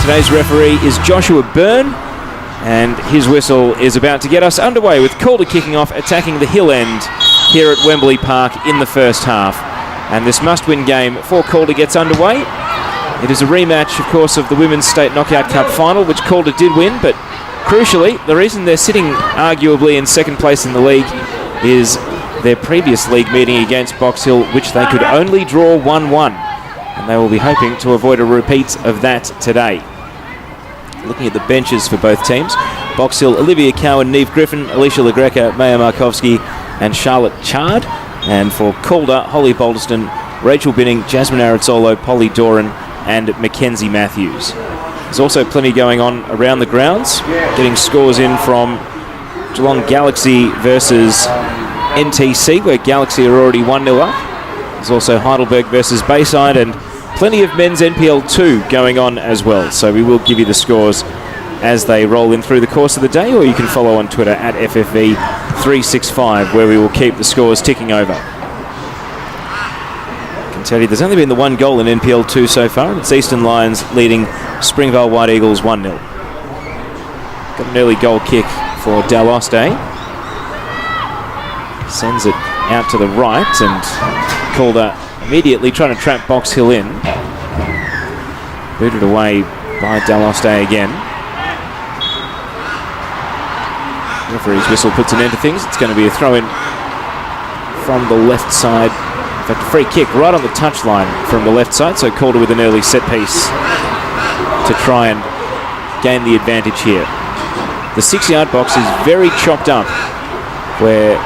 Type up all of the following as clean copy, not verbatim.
Today's referee is Joshua Byrne, and his whistle is about to get us underway with Calder kicking off, attacking the hill end here at Wembley Park in the first half. And this must-win game for Calder gets underway. It is a rematch, of course, of the Women's State Knockout Cup final, which Calder did win, but crucially, the reason they're sitting arguably in second place in the league is their previous league meeting against Box Hill, which they could only draw 1-1. And they will be hoping to avoid a repeat of that today. Looking at the benches for both teams, Box Hill, Olivia Cowan, Neve Griffin, Alicia LaGreca, Maya Markovsky and Charlotte Chard. And for Calder, Holly Balderston, Rachel Binning, Jasmine Aritzolo, Polly Doran and Mackenzie Matthews. There's also plenty going on around the grounds, getting scores in from Geelong Galaxy versus NTC, where Galaxy are already 1-0 up. There's also Heidelberg versus Bayside, and plenty of men's NPL 2 going on as well. So we will give you the scores as they roll in through the course of the day, or you can follow on Twitter at FFV365, where we will keep the scores ticking over. I can tell you there's only been the one goal in NPL 2 so far. It's Eastern Lions leading Springvale White Eagles 1-0. Got an early goal kick for Daloste. Sends it out to the right, and Calder immediately trying to trap Box Hill in. Booted away by Daloste again. Referee's whistle puts an end to things. It's going to be a throw-in from the left side. In fact, a free kick right on the touchline from the left side, so Calder with an early set piece to try and gain the advantage here. The 6-yard box is very chopped up where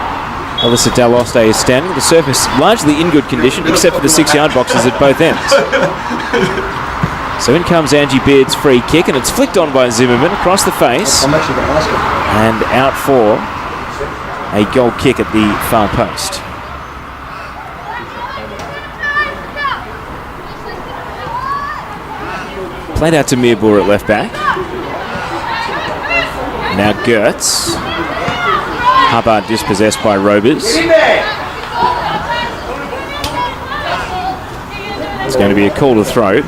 Alyssa Daloste is standing. The surface largely in good condition, except for the 6-yard boxes at both ends. So in comes Angie Beard's free kick, and it's flicked on by Zimmerman across the face. And out for a goal kick at the far post. Played out to Meerboer at left back. Now Gertz. Hubbard dispossessed by Robers. It's going to be a Calder throw.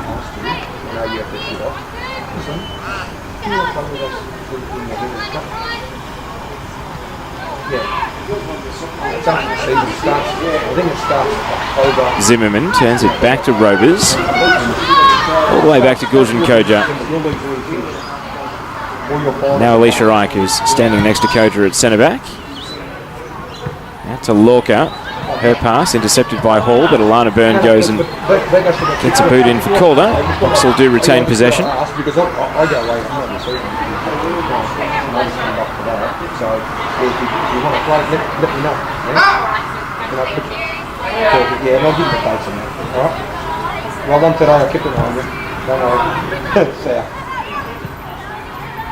Zimmerman turns it back to Robers. All the way back to Guljan Koja. Now Alicia Ike, who's standing next to Koja at centre back. Out to Lorca. Her pass intercepted by Hall, but Alana Byrne goes and gets a boot in for Calder. Box will do retain possession.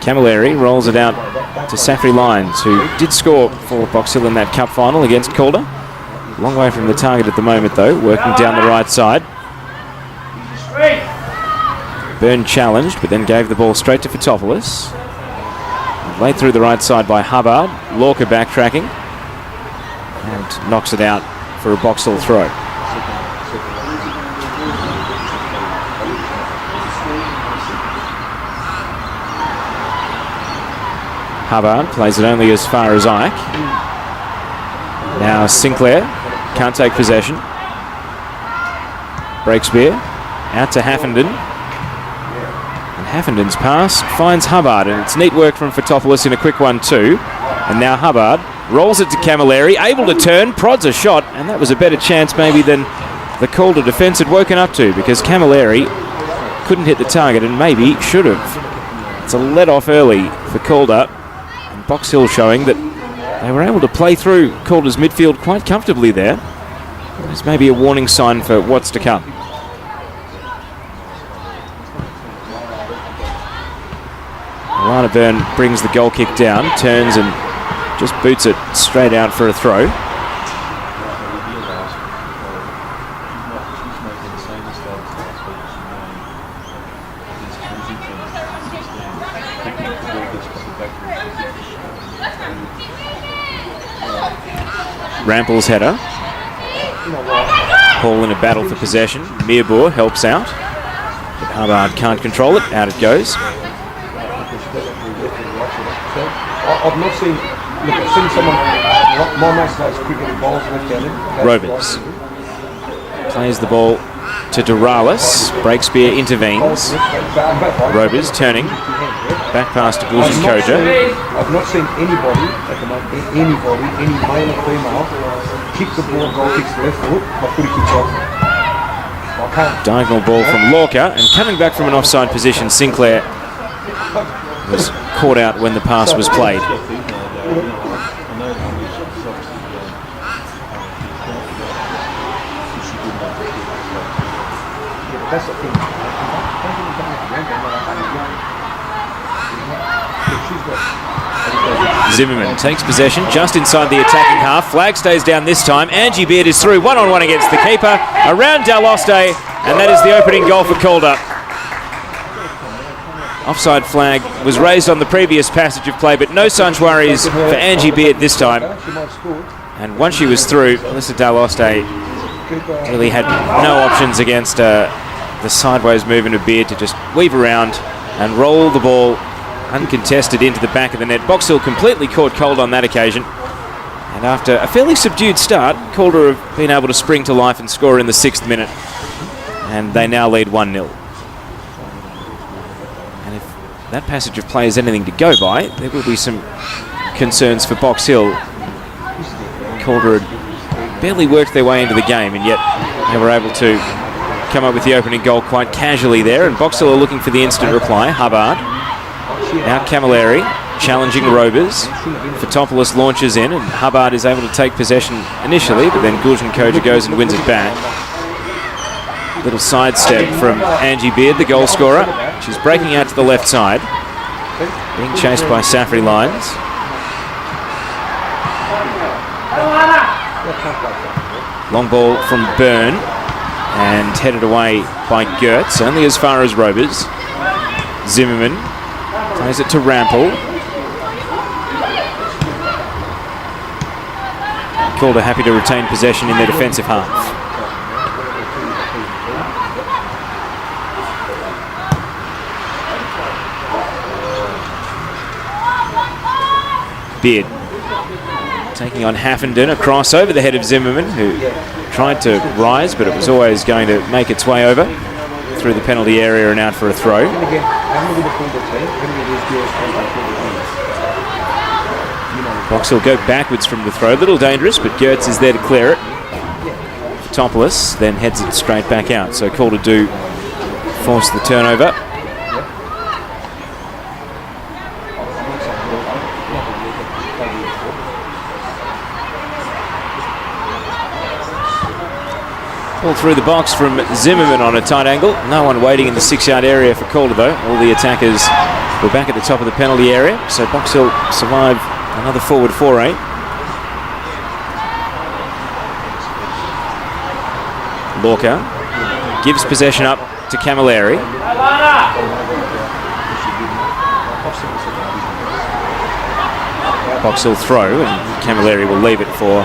Camilleri rolls it out to Safri Lyons, who did score for Box Hill in that cup final against Calder. Long way from the target at the moment though, working down the right side. Byrne challenged, but then gave the ball straight to Fotopoulos. Laid through the right side by Hubbard. Lorca backtracking and knocks it out for a Box Hill throw. Hubbard plays it only as far as Ike. Now Sinclair can't take possession. Breakspear out to Haffenden. And Haffenden's pass finds Hubbard, and it's neat work from Fotopoulos in a quick 1-2. And now Hubbard rolls it to Camilleri, able to turn, prods a shot, and that was a better chance maybe than the Calder defence had woken up to, because Camilleri couldn't hit the target and maybe should have. It's a let off early for Calder. Box Hill showing that they were able to play through Calder's midfield quite comfortably there. There's maybe a warning sign for what's to come. Alana Byrne brings the goal kick down, turns and just boots it straight out for a throw. Rample's header. Hall in a battle for possession. Meerboer helps out. But Hubbard can't control it. Out it goes. I've not seen. Look, I've seen someone. My mate plays cricket and bowls left-handed. Roberts plays the ball to Duralis. Breakspear intervenes. Roberts turning. Back pass to Gulshan Koja. I've not seen anybody at the moment, any male or female, kick the ball, goal kicks the left foot, my footy kicks off. I can't. Diagonal ball from Lorca, and coming back from an offside position, Sinclair was caught out when the pass was played. That's the thing. Zimmerman takes possession just inside the attacking half. Flag stays down this time. Angie Beard is through one-on-one against the keeper. Around Daloste, and that is the opening goal for Calder. Offside flag was raised on the previous passage of play, but no such worries for Angie Beard this time. And once she was through, Alyssa Daloste really had no options against the sideways movement of Beard to just weave around and roll the ball uncontested into the back of the net. Box Hill completely caught cold on that occasion. And after a fairly subdued start, Calder have been able to spring to life and score in the 6th minute. And they now lead 1-0. And if that passage of play is anything to go by, there will be some concerns for Box Hill. Calder had barely worked their way into the game, and yet they were able to come up with the opening goal quite casually there. And Box Hill are looking for the instant reply. Hubbard. Now Camilleri challenging Robers. Fotopoulos launches in, and Hubbard is able to take possession initially, but then Gulshan Koja goes and wins it back. Little sidestep from Angie Beard, the goal scorer. She's breaking out to the left side, being chased by Safri Lyons. Long ball from Byrne, and headed away by Gertz, only as far as Robers. Zimmerman plays it to Rampel. Calder happy to retain possession in their defensive half. Beard taking on Haffenden, a cross over the head of Zimmerman, who tried to rise, but it was always going to make its way over through the penalty area and out for a throw. Box will go backwards from the throw. A little dangerous, but Gertz is there to clear it. Fotopoulos then heads it straight back out. So Calder do force the turnover. Ball through the box from Zimmerman on a tight angle. No one waiting in the 6-yard area for Calder though. All the attackers were back at the top of the penalty area. So Box Hill survive another forward foray. Lorca gives possession up to Camilleri. Box Hill throw, and Camilleri will leave it for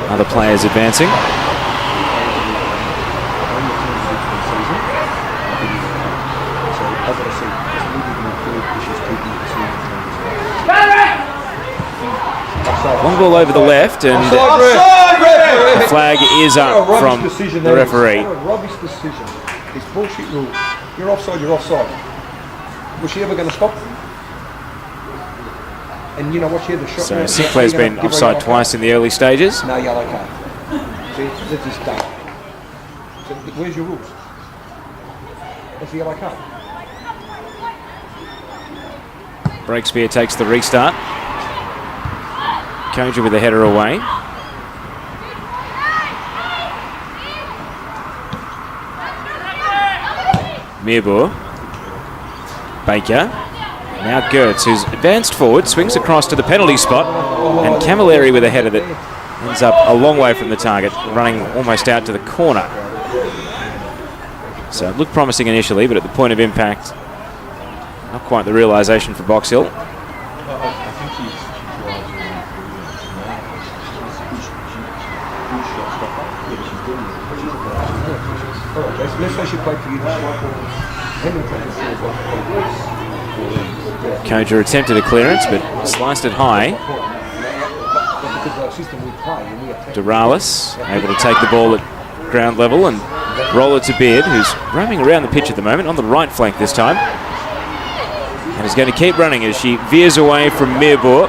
other players advancing. Long ball over the left, and the flag is up from the referee. Rubbish decision. It's bullshit rule. You're offside, you're offside. Was she ever going to stop? And you know what, she had the shot. So Sinclair's been offside twice in the early stages. No yellow card. See, this is done. So where's your rules? That's the yellow card. Breakspear takes the restart. Koja with the header away. Mirbour. Baker. Now Gertz, who's advanced forward, swings across to the penalty spot, and Camilleri with a header that ends up a long way from the target, running almost out to the corner. So it looked promising initially, but at the point of impact, not quite the realisation for Box Hill. Let's say she played for you this year. Calder attempted a clearance, but sliced it high. Duralis able to take the ball at ground level and roll it to Beard, who's roaming around the pitch at the moment, on the right flank this time. And is going to keep running as she veers away from Meerboer.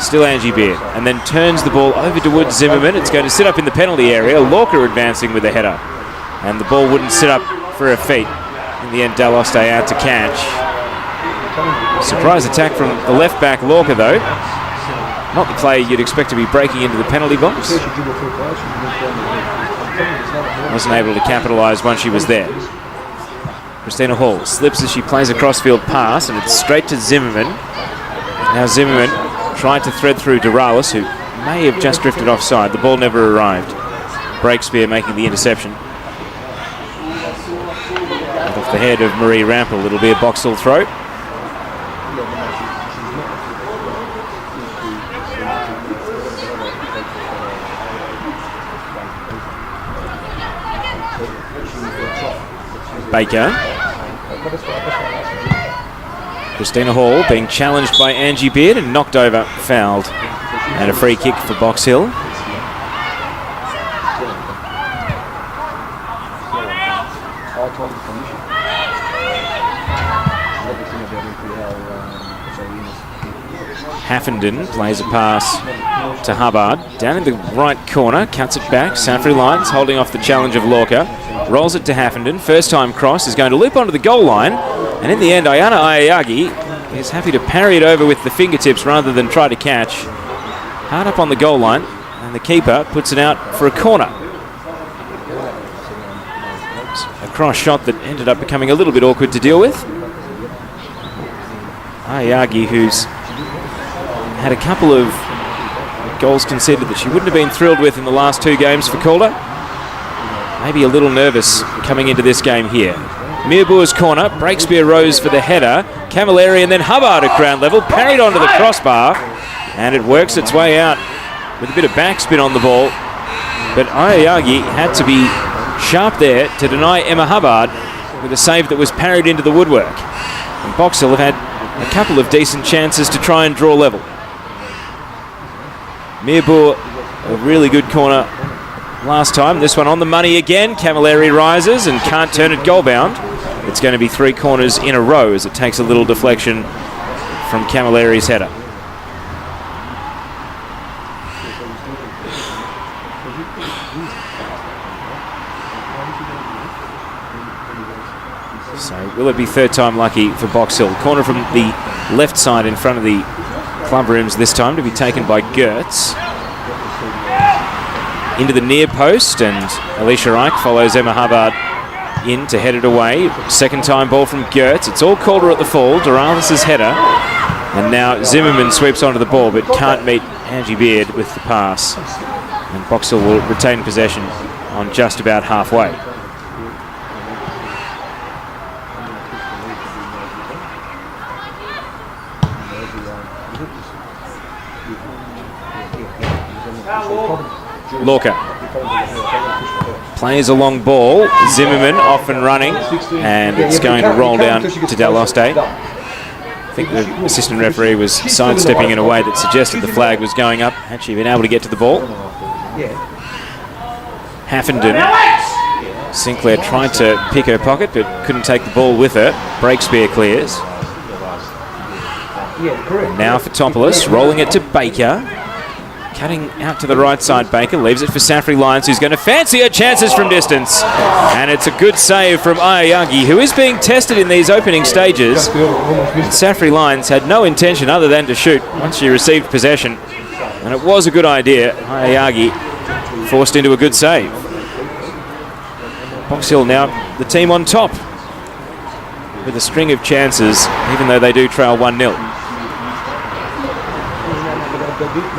Still Angie Beard, and then turns the ball over towards Zimmerman. It's going to sit up in the penalty area. Lorca advancing with a header, and the ball wouldn't sit up for her feet. In the end, Daloste out to catch. Surprise attack from the left back Lorca, though. Not the player you'd expect to be breaking into the penalty box. Wasn't able to capitalise once she was there. Christina Hall slips as she plays a crossfield pass, and it's straight to Zimmerman. Now Zimmerman tried to thread through Duralis, who may have just drifted offside. The ball never arrived. Breakspear making the interception. Off the head of Marie Rampel, it'll be a Boxall throw. Baker. Christina Hall being challenged by Angie Beard and knocked over, fouled. And a free kick for Box Hill. Haffenden plays a pass to Hubbard. Down in the right corner, cuts it back. Safri Lyons holding off the challenge of Lorca. Rolls it to Haffenden. First time cross is going to loop onto the goal line. And in the end, Ayana Ayagi is happy to parry it over with the fingertips rather than try to catch. Hard up on the goal line. And the keeper puts it out for a corner. A cross shot that ended up becoming a little bit awkward to deal with. Ayagi, who's had a couple of goals conceded that she wouldn't have been thrilled with in the last two games for Calder. Maybe a little nervous coming into this game here. Meerboer's corner, Breakspear rose for the header. Camilleri and then Hubbard at ground level, parried onto the crossbar, and it works its way out with a bit of backspin on the ball. But Ayagi had to be sharp there to deny Emma Hubbard with a save that was parried into the woodwork. And Box Hill have had a couple of decent chances to try and draw level. Meerboer, a really good corner last time. This one on the money again. Camilleri rises and can't turn it goal bound. It's going to be 3 corners in a row as it takes a little deflection from Camilleri's header. So will it be third time lucky for Box Hill? Corner from the left side in front of the club rooms this time to be taken by Gertz. Into the near post, and Alicia Ike follows Emma Hubbard in to head it away. Second time ball from Gertz. It's all Calder at the fall. Doralis' header. And now Zimmerman sweeps onto the ball but can't meet Angie Beard with the pass. And Box Hill will retain possession on just about halfway. Lorca plays a long ball. Zimmerman off and running, and it's going to roll down to Daloste. I think the assistant referee was sidestepping in a way that suggested the flag was going up had she been able to get to the ball. Haffenden. Sinclair tried to pick her pocket but couldn't take the ball with her. Breakspear clears. Now for Topoulos, rolling it to Baker. Cutting out to the right side, Baker leaves it for Safri Lyons, who's going to fancy her chances from distance. And it's a good save from Ayagi, who is being tested in these opening stages. And Safri Lyons had no intention other than to shoot once she received possession. And it was a good idea. Ayagi forced into a good save. Box Hill now the team on top with a string of chances, even though they do trail 1-0.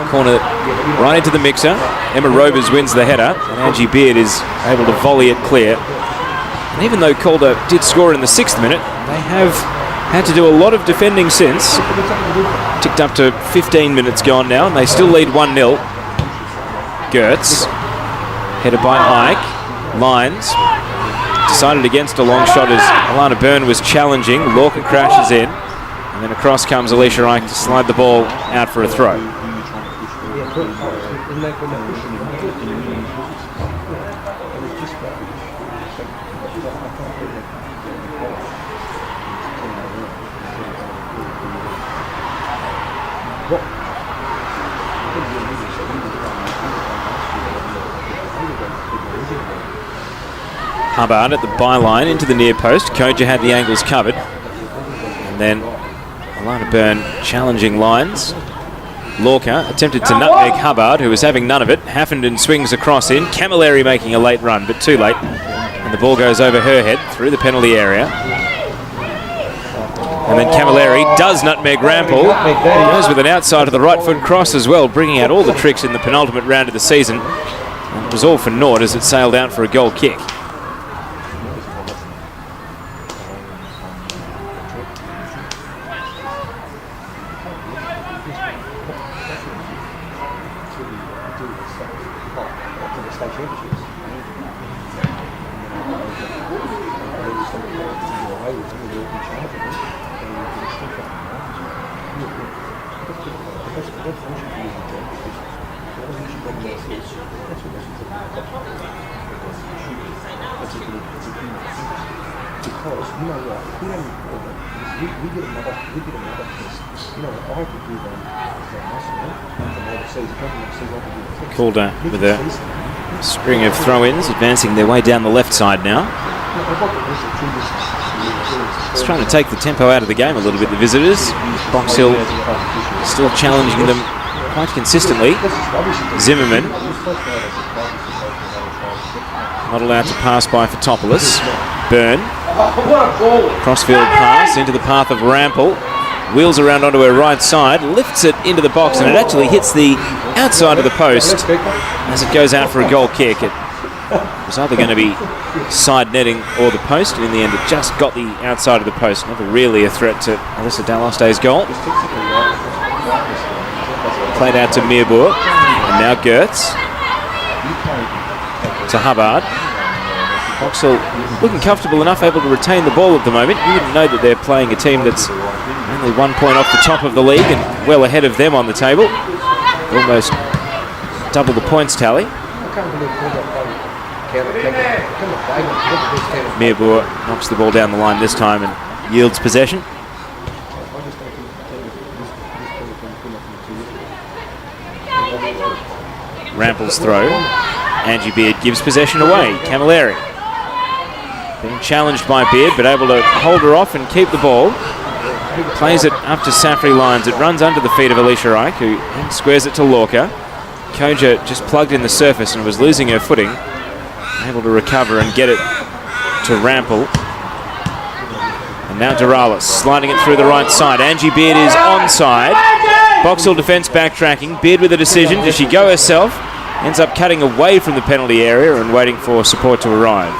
Corner right into the mixer. Emma Rovers wins the header, and Angie Beard is able to volley it clear. And even though Calder did score in the 6th minute, they have had to do a lot of defending since. Ticked up to 15 minutes gone now, and they still lead 1-0. Gertz, headed by Ike. Lyons decided against a long shot as Alana Byrne was challenging. Lorca crashes in, and then across comes Alicia Ike to slide the ball out for a throw. Hubbard at the byline into the near post. Koja had the angles covered. And then Alana Byrne challenging lines. Lorca attempted to nutmeg Hubbard, who was having none of it. Haffenden swings across in. Camilleri making a late run, but too late. And the ball goes over her head through the penalty area. And then Camilleri does nutmeg Rampel. He goes with an outside of the right foot cross as well, bringing out all the tricks in the penultimate round of the season. And it was all for naught as it sailed out for a goal kick. Calder with a string of throw-ins, advancing their way down the left side now. Just trying to take the tempo out of the game a little bit, the visitors. Box Hill still challenging them quite consistently. Zimmerman not allowed to pass by Fotopoulos. Byrne, crossfield pass into the path of Rampel. Wheels around onto her right side, lifts it into the box, and it actually hits the outside of the post as it goes out for a goal kick. It was either going to be side netting or the post, and in the end it just got the outside of the post. Never really a threat to Alyssa Daloste's goal. Played out to Meerboer, and now Gertz to Hubbard. Boxall looking comfortable enough, able to retain the ball at the moment. You wouldn't know that they're playing a team that's only 1 point off the top of the league and well ahead of them on the table. Almost double the points tally. Meerboer knocks the ball down the line this time and yields possession. Rampel's throw. Angie Beard gives possession away. Camilleri being challenged by Beard, but able to hold her off and keep the ball. Plays it up to Safri Lyons. It runs under the feet of Alicia Ike, who squares it to Lorca. Koja just plugged in the surface and was losing her footing. Able to recover and get it to Rampel. And now Doralis sliding it through the right side. Angie Beard is onside. Boxall defence backtracking. Beard with a decision. Does she go herself? Ends up cutting away from the penalty area and waiting for support to arrive.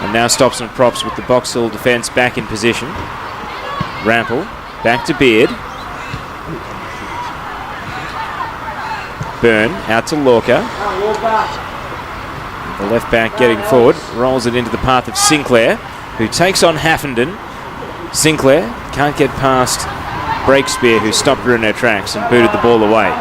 And now stops and props with the Boxall defence back in position. Rampel back to Beard. Byrne out to Lorca. The left back getting forward, rolls it into the path of Sinclair, who takes on Haffenden. Sinclair can't get past Breakspear, who stopped her in her tracks and booted the ball away.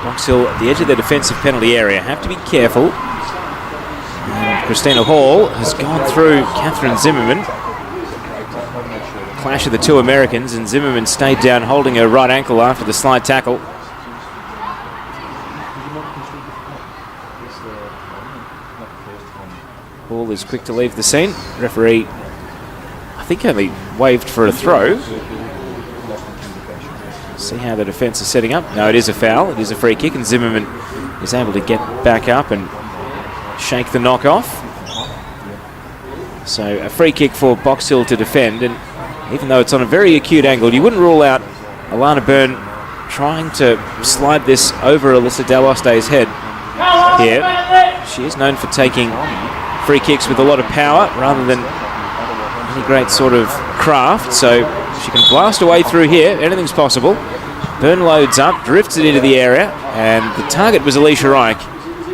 Boxhill at the edge of their defensive penalty area have to be careful. And Christina Hall has gone through Catherine Zimmerman. Clash of the two Americans, and Zimmerman stayed down holding her right ankle after the slide tackle. Hall is quick to leave the scene. Referee, I think, only waved for a throw. See how the defence is setting up. No, it is a foul. It is a free kick, and Zimmerman is able to get back up and shake the knock off. So a free kick for Box Hill to defend, and even though it's on a very acute angle, you wouldn't rule out Alana Byrne trying to slide this over Alyssa Daloste's head here. She is known for taking free kicks with a lot of power rather than any great sort of craft, so she can blast away through here. Anything's possible. Byrne loads up, drifts it into the area, and the target was Alicia Reich,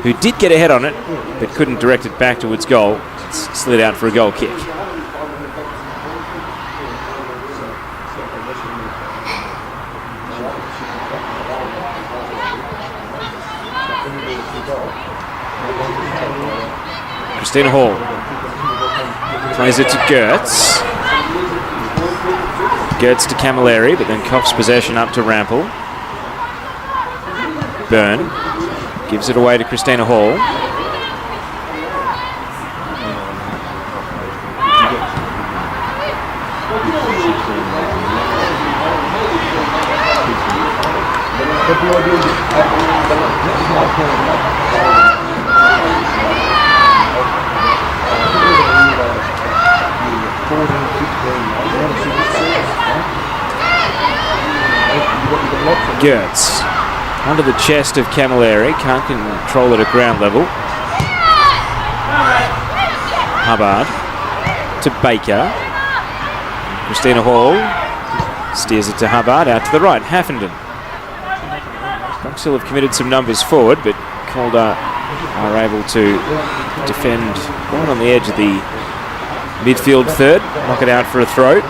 who did get a head on it, but couldn't direct it back towards goal. It's slid out for a goal kick. Christina Hall plays it to Gertz. Gertz to Camilleri, but then coughs possession up to Rampel. Byrne gives it away to Christina Hall. Gertz under the chest of Camilleri, can't control it at ground level. Hubbard to Baker. Christina Hall steers it to Hubbard, out to the right. Haffenden. Box Hill have committed some numbers forward, but Calder are able to defend right on the edge of the midfield third, knock it out for a throw.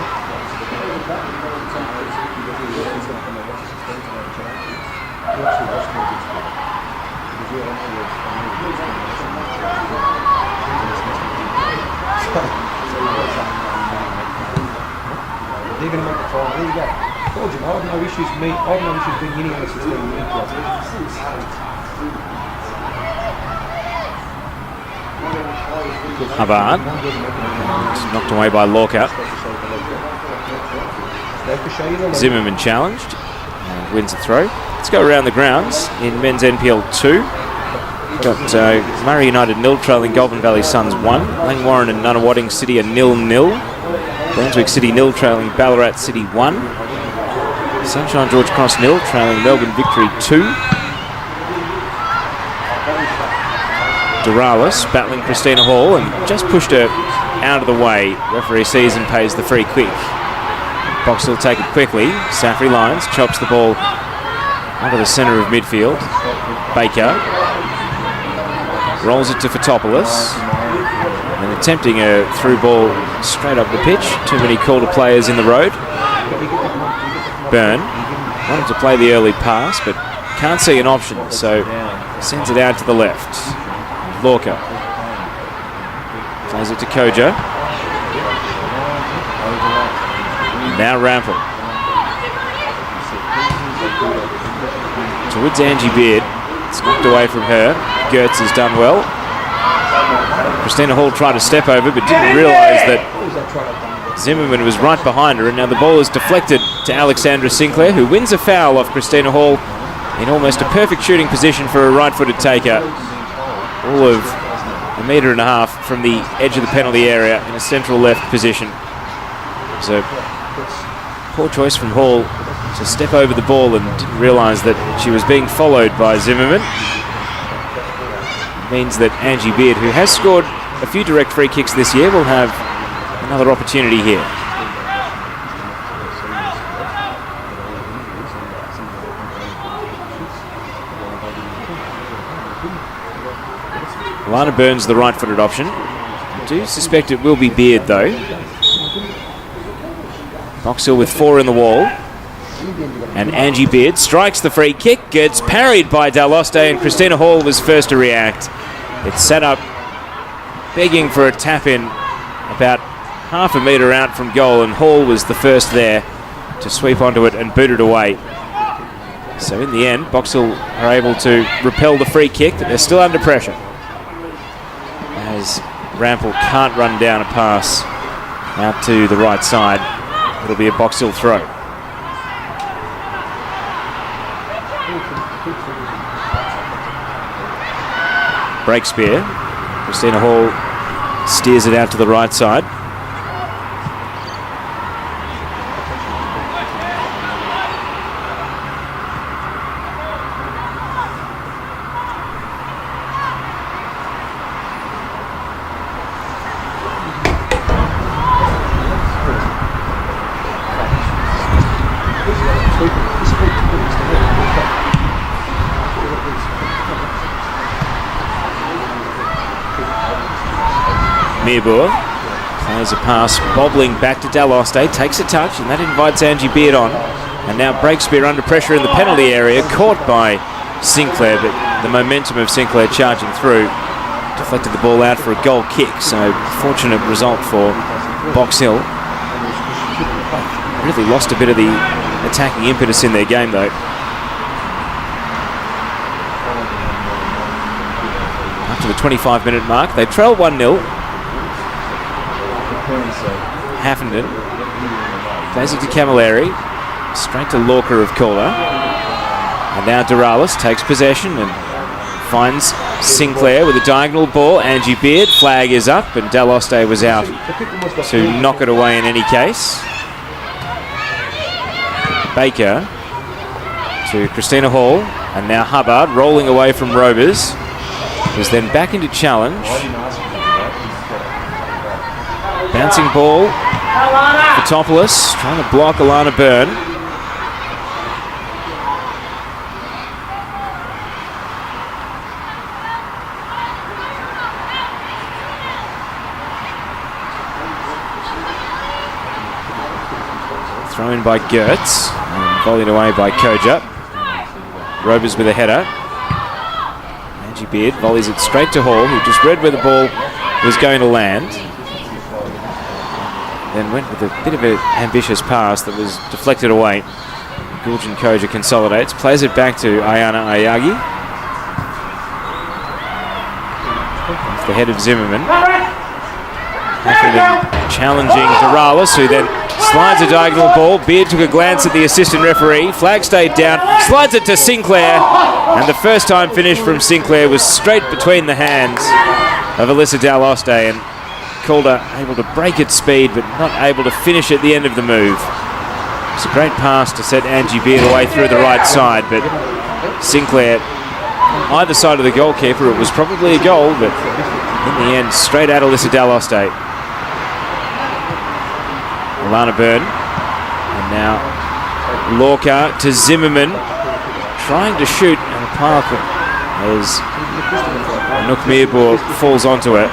They're going to make the trial. There you go. Told you, I have no issues. I have no issues being any of us as being Hubbard. Knocked away by Lorca. Zimmerman challenged and wins the throw. Let's go around the grounds in men's NPL 2. Got Murray United 0 trailing Goulburn Valley Suns 1. Langwarrin and Nunawading City are 0-0. Brunswick City 0 trailing Ballarat City 1. Sunshine George Cross 0 trailing Melbourne Victory 2. Doralis battling Christina Hall and just pushed her out of the way. Referee sees and pays the free kick. Box will take it quickly. Safri Lyons chops the ball onto the centre of midfield. Baker rolls it to Fotopoulos and attempting a through ball straight up the pitch. Too many Calder players in the road. Byrne wanted to play the early pass but can't see an option, so sends it out to the left. Lorca plays it to Koja. Now Rampel towards Angie Beard. It's knocked away from her. Gertz has done well. Christina Hall tried to step over but didn't realise that Zimmerman was right behind her, and now the ball is deflected to Alexandra Sinclair, who wins a foul off Christina Hall in almost a perfect shooting position for a right-footed taker. All of 1.5 meters from the edge of the penalty area in a central left position. So poor choice from Hall to step over the ball and didn't realise that she was being followed by Zimmerman. It means that Angie Beard, who has scored a few direct free kicks this year, will have another opportunity here. Alana Byrne's the right-footed option. I do suspect it will be Beard though. Box Hill with 4 in the wall. And Angie Beard strikes the free kick. Gets parried by Daloste, and Christina Hall was first to react. It's set up, begging for a tap-in about 0.5 metre out from goal, and Hall was the first there to sweep onto it and boot it away. So in the end, Box Hill are able to repel the free kick, but they're still under pressure, as Rampel can't run down a pass out to the right side. It'll be a Box Hill throw. Break spear. Christina Hall Steers it out to the right side. Mearbour plays a pass, bobbling back to Daloste, takes a touch, and that invites Angie Beard on. And now Breakspear under pressure in the penalty area, caught by Sinclair, but the momentum of Sinclair charging through deflected the ball out for a goal kick. So fortunate result for Box Hill. Really lost a bit of the attacking impetus in their game though. Up to the 25-minute mark, they trail 1-0. Haffenden plays it to Camilleri, straight to Lorca of Calder, and now Doralis takes possession and finds Sinclair with a diagonal ball. Angie Beard, flag is up, and Daloste was out to knock it away in any case. Baker to Christina Hall, and now Hubbard rolling away from Rovers, who's then back into challenge. Bouncing ball, Fotopoulos trying to block Alana Byrne. Thrown by Gertz, and volleyed away by Koja. Rovers with a header. Angie Beard volleys it straight to Hall, who just read where the ball was going to land. Then went with a bit of an ambitious pass that was deflected away. Guljan Koja consolidates, plays it back to Ayana Ayagi. Off the head of Zimmerman. Challenging Doralis, who then slides a diagonal ball. Beard took a glance at the assistant referee. Flag stayed down, slides it to Sinclair. And the first time finish from Sinclair was straight between the hands of Alyssa Daloste, and Calder able to break its speed but not able to finish at the end of the move. It's a great pass to set Angie Beard away through the right side, but Sinclair either side of the goalkeeper, it was probably a goal, but in the end straight at Alyssa Daloste. Alana Byrne, and now Lorca to Zimmerman, trying to shoot, and the park as Anouk Mearbour falls onto it.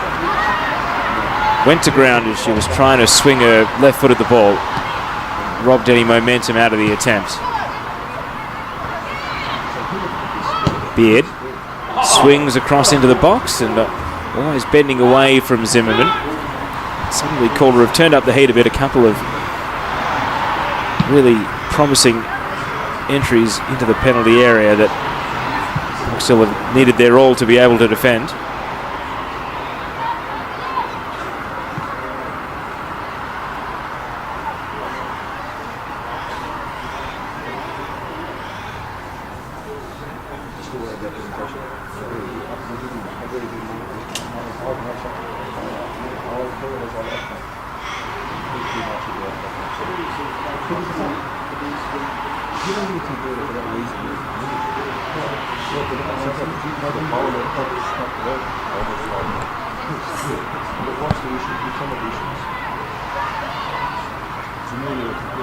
Went to ground as she was trying to swing her left foot at the ball. Robbed any momentum out of the attempt. Beard swings across into the box and always bending away from Zimmerman. Suddenly Calder have turned up the heat a bit. A couple of really promising entries into the penalty area that Box Hill have needed their all to be able to defend.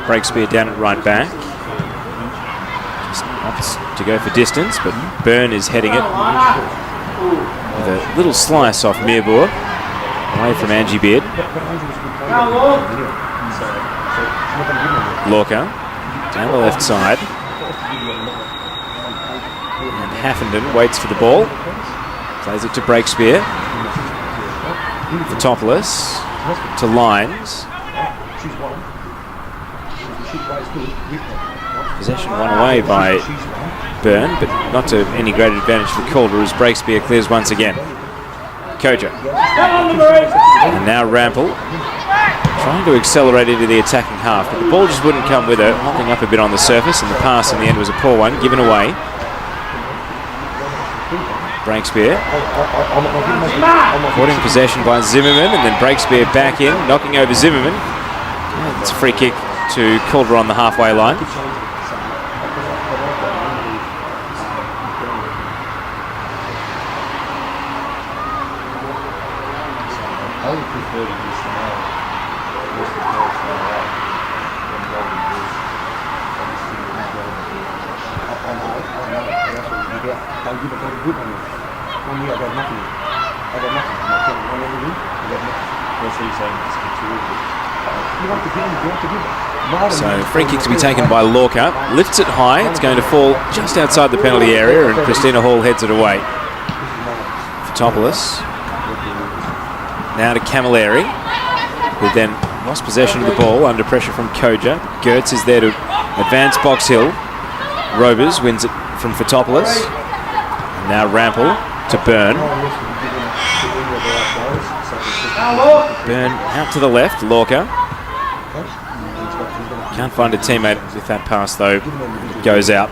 Breakspear down at right back. Just opts to go for distance, but Byrne is heading it with a little slice off Mearbour, away from Angie Beard. Lorca down the left side. And Haffenden waits for the ball. Plays it to Breakspear. Fotopoulos to Lyons. Possession won away by Byrne, but not to any great advantage for Calder as Breakspear clears once again. Koja. And now Rampel trying to accelerate into the attacking half, but the ball just wouldn't come with her, hopping up a bit on the surface, and the pass in the end was a poor one, given away. Breakspear. Caught in possession by Zimmerman, and then Breakspear back in, knocking over Zimmerman. And it's a free kick to Calder on the halfway line. So free kick to be taken by Lorca. Lifts it high. It's going to fall just outside the penalty area, and Christina Hall heads it away. Fotopoulos. Now to Camilleri, who then lost possession of the ball under pressure from Koja. Gertz is there to advance Box Hill. Robers wins it from Fotopoulos. And now Rampel to Byrne. Byrne out to the left, Lorca. Can't find a teammate with that pass though. It goes out.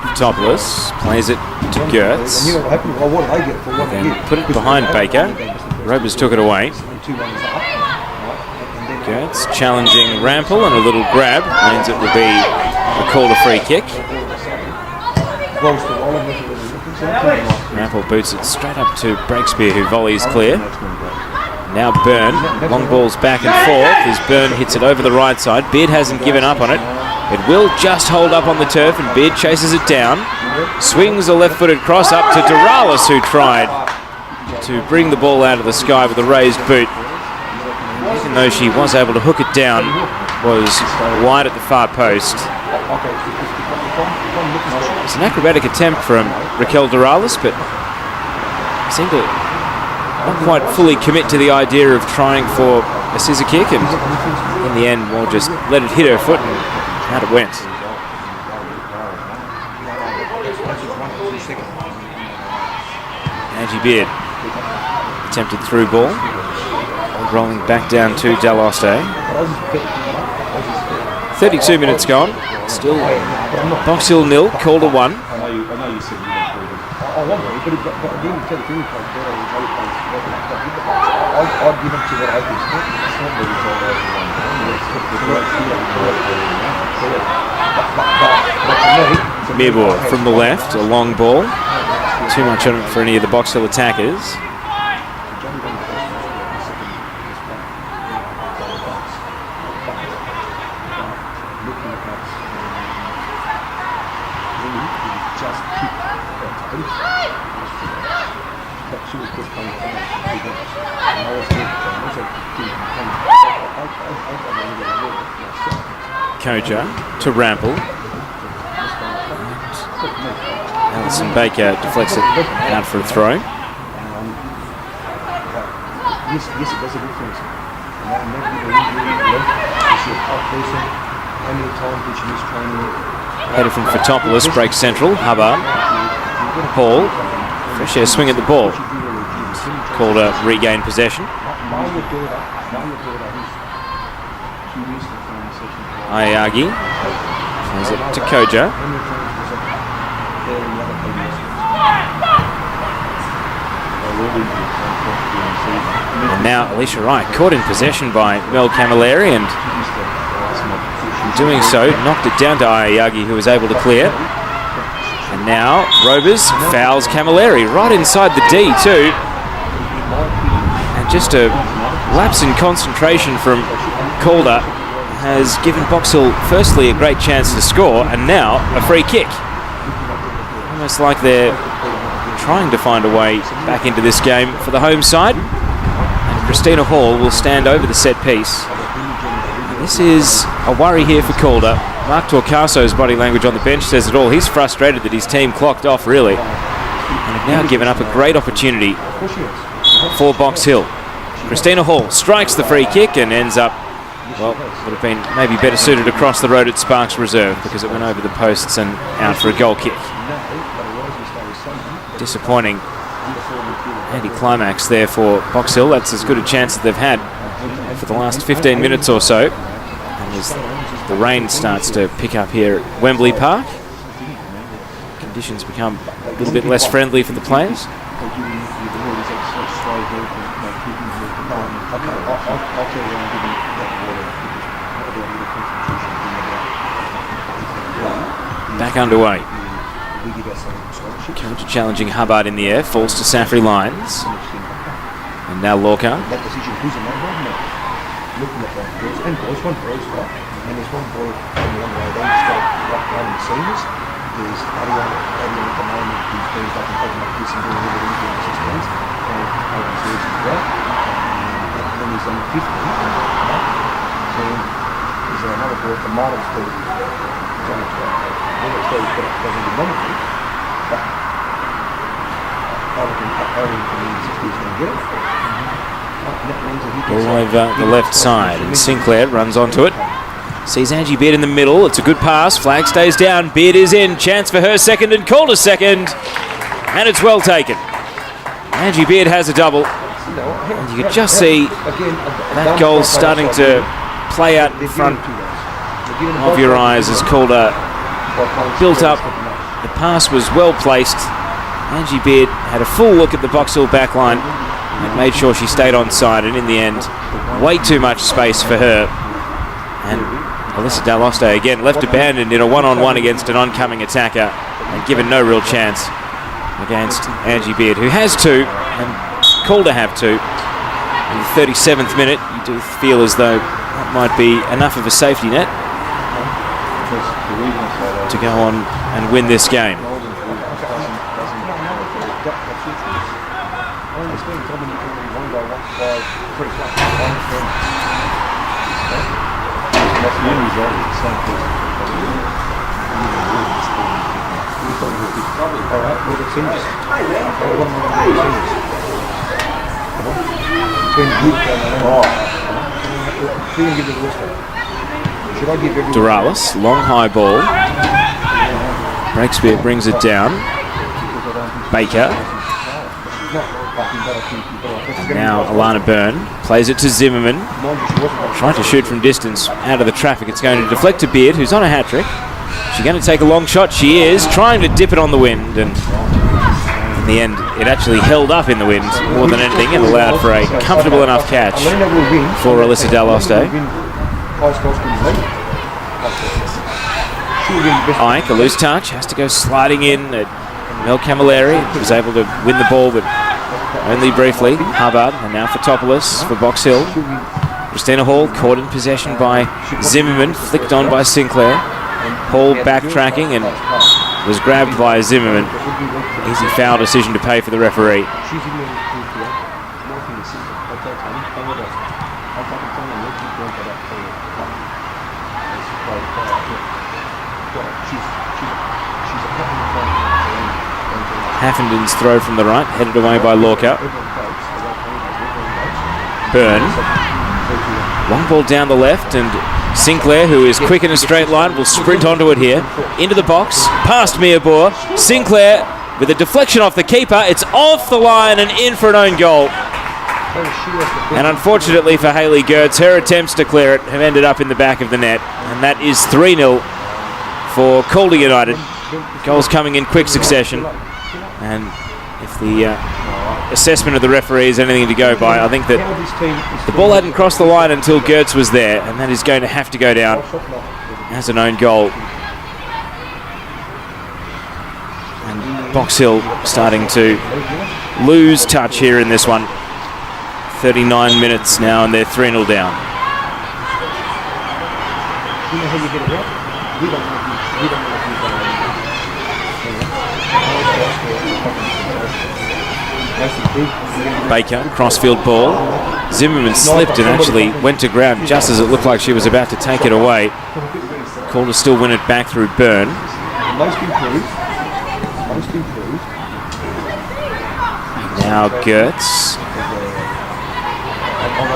Fotopoulos plays it to Gertz. Then put it behind Baker. Robers took it away. Gertz challenging Rampel, and a little grab means it will be a Calder free kick. Rampel boots it straight up to Breakspear, who volleys clear. Now Byrne, long balls back and forth as Byrne hits it over the right side. Beard hasn't given up on it. It will just hold up on the turf, and Beard chases it down. Swings a left-footed cross up to Doralis, who tried to bring the ball out of the sky with a raised boot. Even though she was able to hook it down, was wide at the far post. It's an acrobatic attempt from Raquel Doralis, but seemed to not quite fully commit to the idea of trying for a scissor kick, and in the end, we'll just let it hit her foot, and out it went. Angie Beard, attempted through ball, rolling back down to Daloste. 32 minutes gone, still Box Hill 0, Calder 1. Mearbor from the left, a long ball. Too much on it for any of the Box Hill attackers. Koja to Rampel. Alison Baker deflects it out for a throw. Header from Fotopoulos, breaks central. Hubbard. Hall. Fresh air swing at the ball. Calder regain possession. Ayagi plays it to Koja. And now Alicia Wright caught in possession by Mel Camilleri, and in doing so knocked it down to Ayagi, who was able to clear. And now Robers fouls Camilleri right inside the D too. And just a lapse in concentration from Calder has given Box Hill firstly a great chance to score, and now a free kick. Almost like they're trying to find a way back into this game for the home side. And Christina Hall will stand over the set piece. And this is a worry here for Calder. Mark Torcaso's body language on the bench says it all. He's frustrated that his team clocked off, really, and have now given up a great opportunity for Box Hill. Christina Hall strikes the free kick and ends up, well, would have been maybe better suited across the road at Sparks Reserve, because it went over the posts and out for a goal kick. disappointing anticlimax there for Box Hill. That's as good a chance that they've had for the last 15 minutes or so. And as the rain starts to pick up here at Wembley Park, conditions become a little bit less friendly for the players. Back underway. Counter challenging Hubbard in the air, falls to Safri Lyons. And now Lorca. All over the left side, and Sinclair runs onto it. Sees Angie Beard in the middle. It's a good pass. Flag stays down. Beard is in. Chance for her second and Calder second. And it's well taken. Angie Beard has a double. And you could just see that goal starting to play out in front of your eyes as Calder built up. The pass was well placed. Angie Beard had a full look at the Box Hill backline and made sure she stayed on side, and in the end, way too much space for her. And Alyssa Daloste again left abandoned in a one-on-one against an oncoming attacker and given no real chance against Angie Beard, who has two, and Calder have two. In the 37th minute, you do feel as though that might be enough of a safety net to go on and win this game. Doralis, long high ball. Breakspear brings it down. Baker. Now Alana Byrne plays it to Zimmerman. Trying to shoot from distance out of the traffic. It's going to deflect to Beard, who's on a hat-trick. She's going to take a long shot. She is trying to dip it on the wind, and in the end it actually held up in the wind more than anything and allowed for a comfortable enough catch for Alyssa Daloste. Ike, a loose touch, has to go sliding in. Mel Camilleri was able to win the ball, but only briefly. Hubbard, and now Fotopoulos for Box Hill. Christina Hall caught in possession by Zimmerman, flicked on by Sinclair. Hall backtracking and was grabbed by Zimmerman. Easy foul decision to pay for the referee. Haffenden's throw from the right, headed away by Lorca. Byrne. Long ball down the left, and Sinclair, who is quick in a straight line, will sprint onto it here. Into the box, past Mirbor. Sinclair with a deflection off the keeper. It's off the line and in for an own goal. And unfortunately for Hayley Gertz, her attempts to clear it have ended up in the back of the net. And that is 3-0 for Calder United. Goals coming in quick succession. And if the assessment of the referee is anything to go by, I think that the ball hadn't crossed the line until Gertz was there, and that is going to have to go down as an own goal. And Box Hill starting to lose touch here in this one. 39 minutes now, and they're 3-0 down. Baker, crossfield ball. Zimmerman slipped and actually went to ground just as it looked like she was about to take it away. Calder still win it back through Byrne. Now Gertz.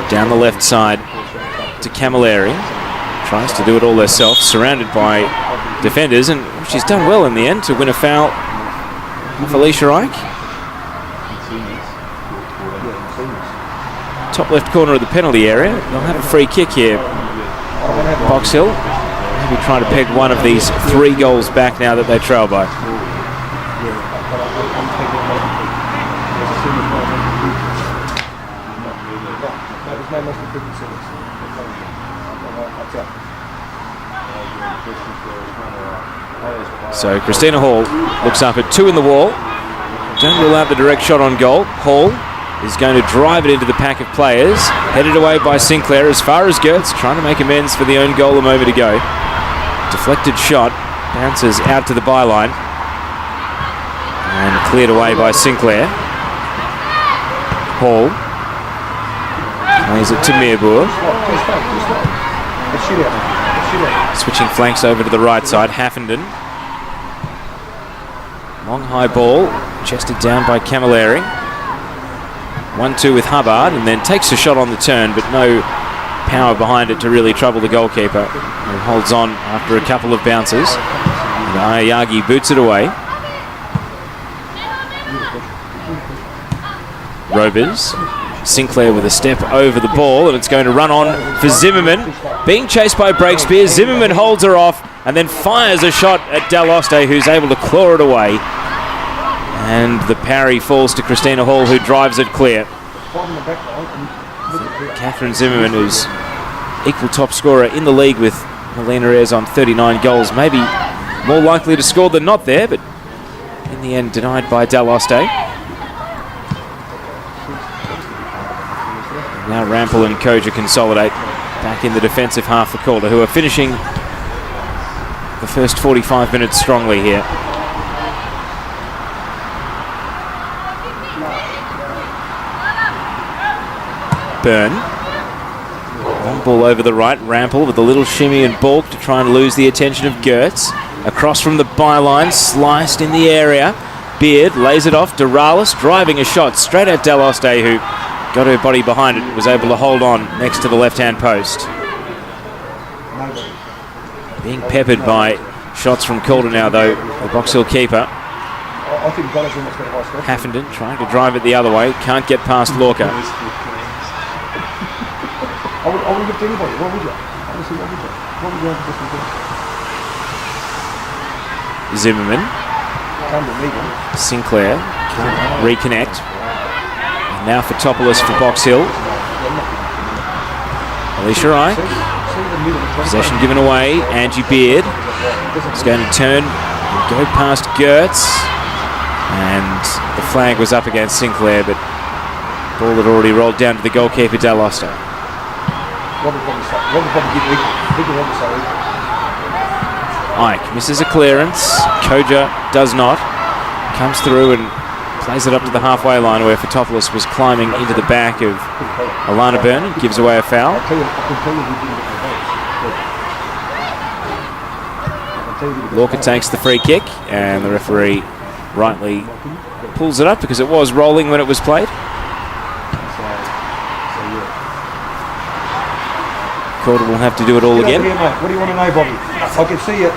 Down the left side to Camilleri. Tries to do it all herself, surrounded by defenders, and she's done well in the end to win a foul Felicia Ike. Top left corner of the penalty area. They'll have a free kick here. Box Hill. Maybe trying to peg one of these 3 goals back now that they trail by. So Christina Hall looks up at 2 in the wall. Don't rule out the direct shot on goal. Hall is going to drive it into the pack of players. Headed away by Sinclair as far as Gertz, trying to make amends for the own goal a moment ago. Deflected shot, bounces out to the byline. And cleared away by Sinclair. Hall plays it to Meerboer. Switching flanks over to the right side, Haffenden. Long high ball, chested down by Camilleri. 1-2 with Hubbard, and then takes a shot on the turn, but no power behind it to really trouble the goalkeeper. And holds on after a couple of bounces. And Ayagi boots it away. Rovers. Sinclair with a step over the ball, and it's going to run on for Zimmerman. Being chased by Breakspear, Zimmerman holds her off and then fires a shot at Daloste, who's able to claw it away. And the parry falls to Christina Hall, who drives it clear. Catherine Zimmerman, who's equal top scorer in the league with Melina Ayres on 39 goals, maybe more likely to score than not there, but in the end denied by Daloste. Now Rampel and Koja consolidate back in the defensive half for Calder, who are finishing the first 45 minutes strongly here. Byrne. Long ball over the right. Rampel with a little shimmy and balk to try and lose the attention of Gertz. Across from the byline, sliced in the area. Beard lays it off. Doralis driving a shot straight at Daloste, who got her body behind it, was able to hold on next to the left-hand post. Being peppered by shots from Calder now, though, the Box Hill keeper. Haffenden trying to drive it the other way. Can't get past Lorca. I would give to anybody. What would you? Honestly, what would you have to Zimmerman. Sinclair can't reconnect. And now for Topoulos for Box Hill. Alicia Ike. Possession given away. Angie Beard is going to turn and go past Gertz. And the flag was up against Sinclair, but the ball had already rolled down to the goalkeeper, Daloste. Ike misses a clearance. Koja does not. Comes through and plays it up to the halfway line, where Fotopoulos was climbing into the back of Alana Byrne. Gives away a foul. Lorca takes the free kick, and the referee rightly pulls it up because it was rolling when it was played. Calder will have to do it all again. What do you want to know, Bobby? I can see it.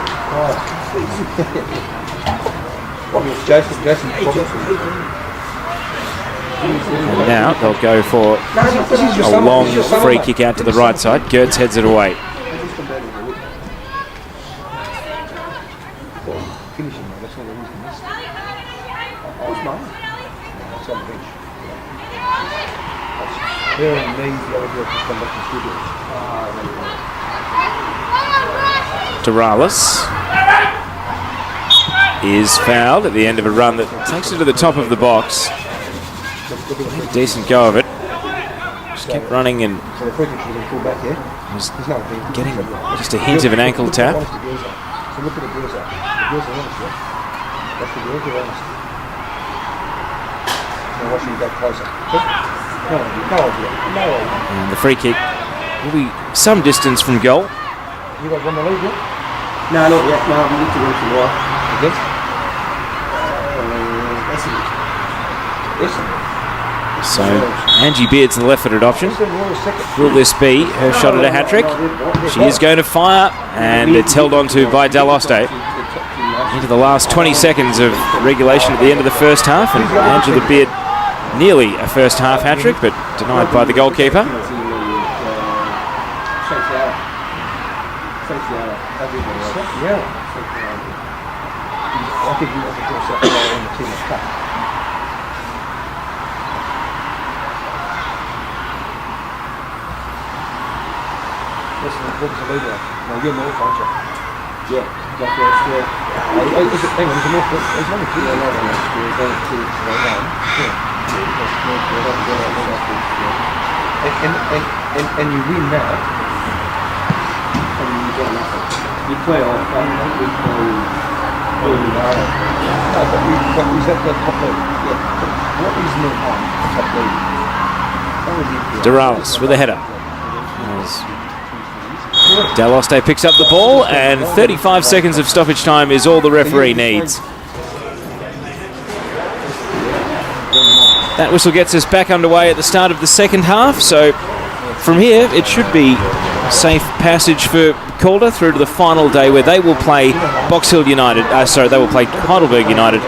Jason. And now they'll go for a long free kick out to the right side. Gertz heads it away. Doralis is fouled at the end of a run that takes it to the top of the box. Decent go of it. Just kept running and was getting just a hint of an ankle tap. And the free kick will be some distance from goal. You guys won the league yet? No, not yet. No, we need to win tomorrow. Against? So Angie Beard's the left-footed option. Will this be her shot at a hat-trick? She is going to fire, and it's held on to by Daloste. into the last 20 seconds of regulation at the end of the first half, and Angela Beard nearly a first half hat-trick, but denied by the goalkeeper. And you win that, and you get nothing. You play off, no, but is that the top league? Yeah. What is the top league? Duralis with a header. Daloste picks up the ball, and 35 seconds of stoppage time is all the referee needs. That whistle gets us back underway at the start of the second half, so from here it should be safe passage for Calder through to the final day, where they will play Box Hill United. They will play Heidelberg United,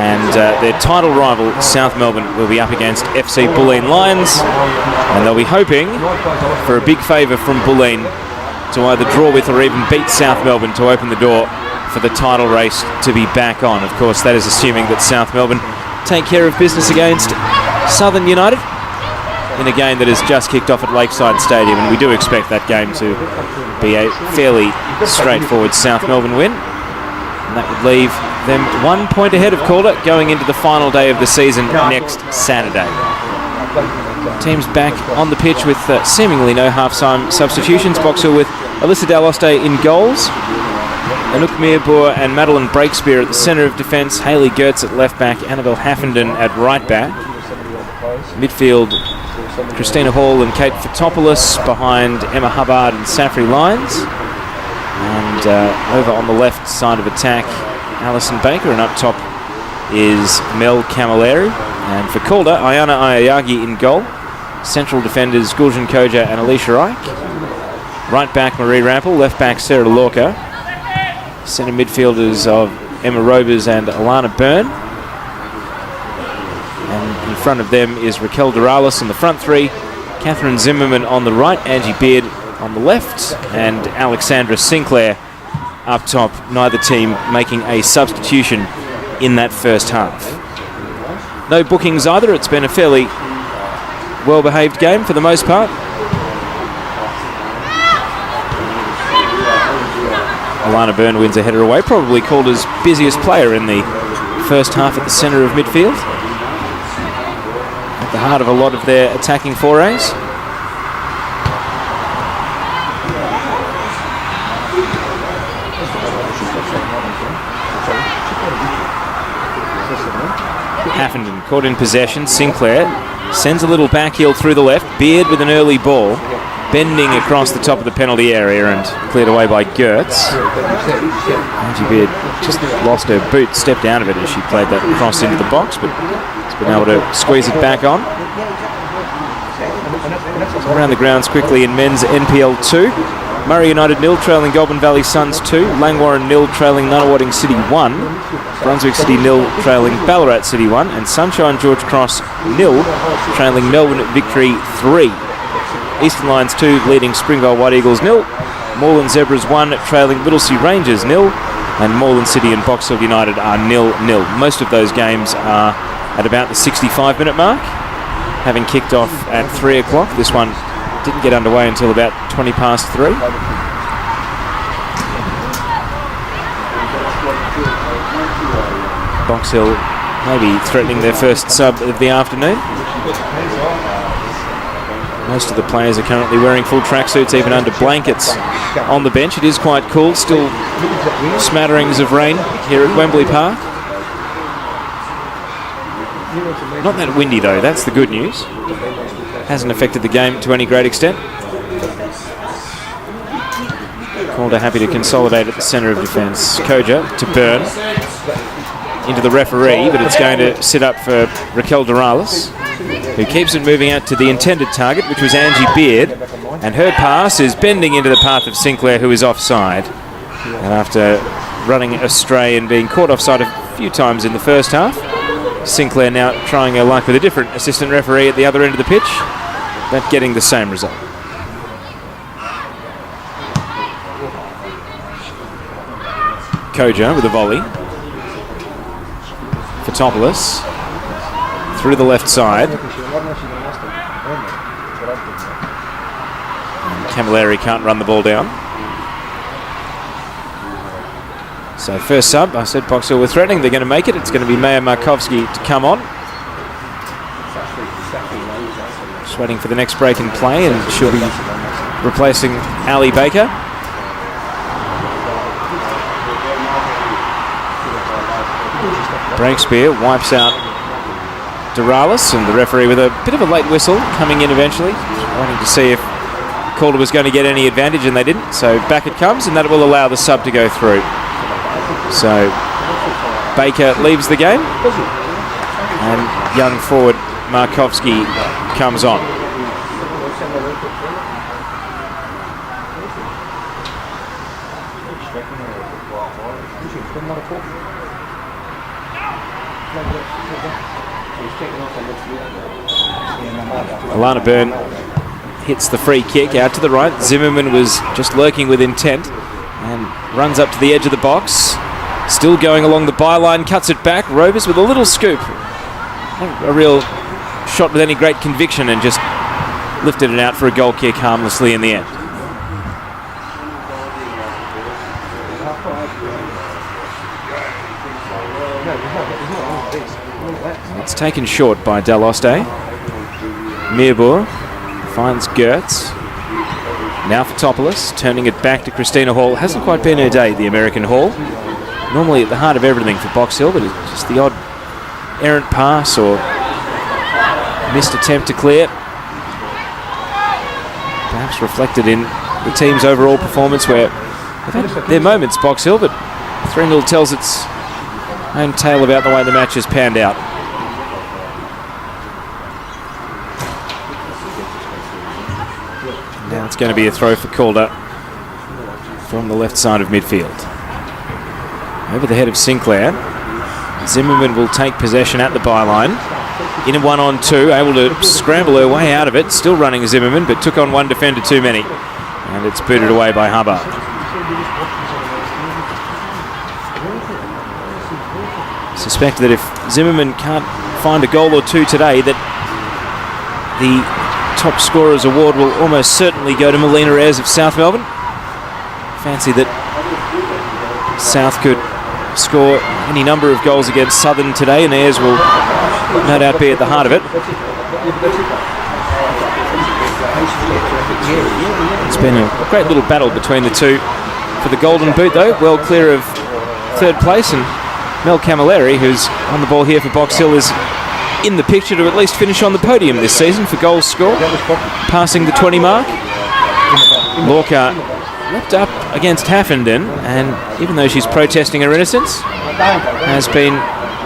and their title rival South Melbourne will be up against FC Bulleen Lions, and they'll be hoping for a big favour from Bulleen to either draw with or even beat South Melbourne to open the door for the title race to be back on. Of course, that is assuming that South Melbourne take care of business against Southern United in a game that has just kicked off at Lakeside Stadium, and we do expect that game to be a fairly straightforward South Melbourne win, and that would leave them 1 point ahead of Calder going into the final day of the season next Saturday. Teams back on the pitch with seemingly no half-time substitutions. Box Hill with Alyssa Daloste in goals, Anouk Meerboer and Madeline Breakspear at the centre of defence, Hayley Gertz at left back, Annabelle Haffenden at right back. Midfield, Christina Hall and Kate Fotopoulos behind Emma Hubbard and Safri Lyons. And over on the left side of attack, Alison Baker, and up top is Mel Camilleri. And for Calder, Ayana Ayayagi in goal. Central defenders Gulshan Koja and Alicia Ike. Right back Marie Rampel, left back Sarah Lorca. Centre midfielders of Emma Robers and Alana Byrne. And in front of them is Raquel Duralis in the front three, Catherine Zimmerman on the right, Angie Beard on the left, and Alexandra Sinclair up top. Neither team making a substitution in that first half. No bookings either. It's been a fairly well-behaved game for the most part. Alana Byrne wins a header away, probably Calder's busiest player in the first half at the centre of midfield, at the heart of a lot of their attacking forays. Haffenden caught in possession. Sinclair sends a little back heel through the left. Beard with an early ball, bending across the top of the penalty area and cleared away by Gertz. Angie Beard just lost her boot, stepped out of it as she played that cross into the box, but has been able to squeeze it back on. Around the grounds quickly in men's NPL 2. Murray United 0 trailing Goulburn Valley Suns 2. Langwarrin 0 trailing Nunawading City 1. Brunswick City 0 trailing Ballarat City 1. And Sunshine George Cross 0 trailing Melbourne Victory 3. Eastern Lions 2 leading Springvale White Eagles 0. Moreland Zebras 1 trailing Whittlesea Rangers 0. And Moreland City and Box Hill United are 0-0. Most of those games are at about the 65-minute mark, having kicked off at 3 o'clock. This one didn't get underway until about 20 past 3. Box Hill maybe threatening their first sub of the afternoon. Most of the players are currently wearing full tracksuits, even under blankets on the bench. It is quite cool, still smatterings of rain here at Wembley Park. Not that windy though, that's the good news. Hasn't affected the game to any great extent. Calder happy to consolidate at the centre of defence. Koja to Byrne. Into the referee, but it's going to sit up for Raquel Duralis, who keeps it moving out to the intended target, which was Angie Beard. And her pass is bending into the path of Sinclair, who is offside. And after running astray and being caught offside a few times in the first half. Sinclair now trying her luck with a different assistant referee at the other end of the pitch, but getting the same result. Koja with a volley. Fotopoulos through the left side. Camilleri can't run the ball down. So first sub, I said Box Hill were threatening. They're going to make it. It's going to be Maya Markovski to come on. Just waiting for the next break in play, and she'll be replacing Ali Baker. Breakspear wipes out Duralis, and the referee with a bit of a late whistle coming in eventually. Wanting to see if Calder was going to get any advantage, and they didn't. So back it comes, and that will allow the sub to go through. So Baker leaves the game, and young forward Markovski comes on. Alana Byrne hits the free kick out to the right. Zimmerman was just lurking with intent and runs up to the edge of the box. Still going along the byline, cuts it back. Robers with a little scoop. Not a real shot with any great conviction, and just lifted it out for a goal kick harmlessly in the end. It's taken short by Daloste. Mirbour finds Gertz. Now Fotopoulos, turning it back to Christina Hall. Hasn't quite been her day, the American Hall. Normally at the heart of everything for Box Hill, but it's just the odd errant pass or missed attempt to clear. Perhaps reflected in the team's overall performance, where they've had their moments, Box Hill, but 3-0 tells its own tale about the way the match has panned out. Now it's going to be a throw for Calder from the left side of midfield. Over the head of Sinclair. Zimmerman will take possession at the byline. In a 1-on-2, able to scramble her way out of it. Still running Zimmerman, but took on one defender too many. And it's booted away by Hubbard. Suspect that if Zimmerman can't find a goal or two today, that the top scorers award will almost certainly go to Melina Ayres of South Melbourne. Fancy that South could score any number of goals against Southern today, and Ayres will no doubt be at the heart of it. It's been a great little battle between the two for the Golden Boot, though, well clear of third place, and Mel Camilleri, who's on the ball here for Box Hill, is in the picture to at least finish on the podium this season for goals scored, passing the 20 mark. Lorca leapt up against Haffenden, and even though she's protesting her innocence, has been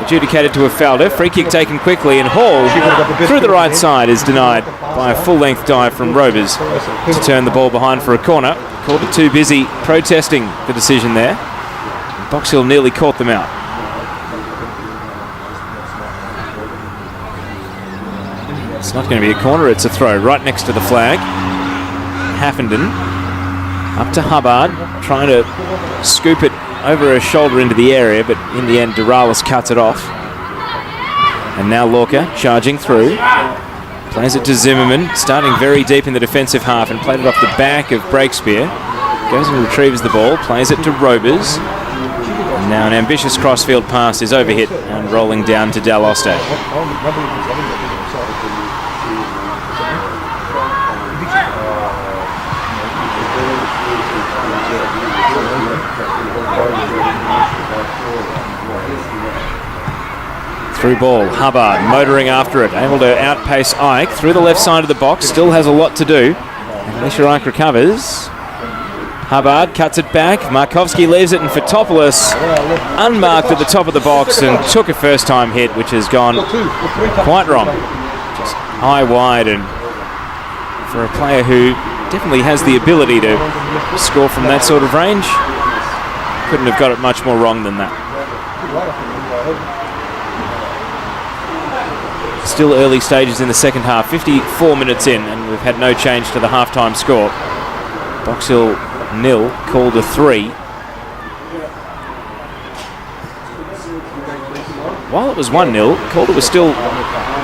adjudicated to have fouled her. Free kick taken quickly, and Hall through the right side is denied by a full-length dive from Robers to turn the ball behind for a corner. Calder too busy protesting the decision there. Box Hill nearly caught them out. It's not going to be a corner, it's a throw right next to the flag. Haffenden up to Hubbard, trying to scoop it over her shoulder into the area, but in the end Duralis cuts it off. And now Lorca charging through, plays it to Zimmerman, starting very deep in the defensive half, and played it off the back of Breakspear. Goes and retrieves the ball, plays it to Robers. And now an ambitious crossfield pass is overhit and rolling down to Daloste. Through ball, Hubbard motoring after it, able to outpace Ike through the left side of the box, still has a lot to do. And Alicia Ike recovers. Hubbard cuts it back, Markovski leaves it, and Fotopoulos unmarked at the top of the box and took a first-time hit, which has gone quite wrong. Just high wide, and for a player who definitely has the ability to score from that sort of range, couldn't have got it much more wrong than that. Still early stages in the second half, 54 minutes in, and we've had no change to the halftime score. Box Hill 0, Calder 3. While it was 1-0, Calder was still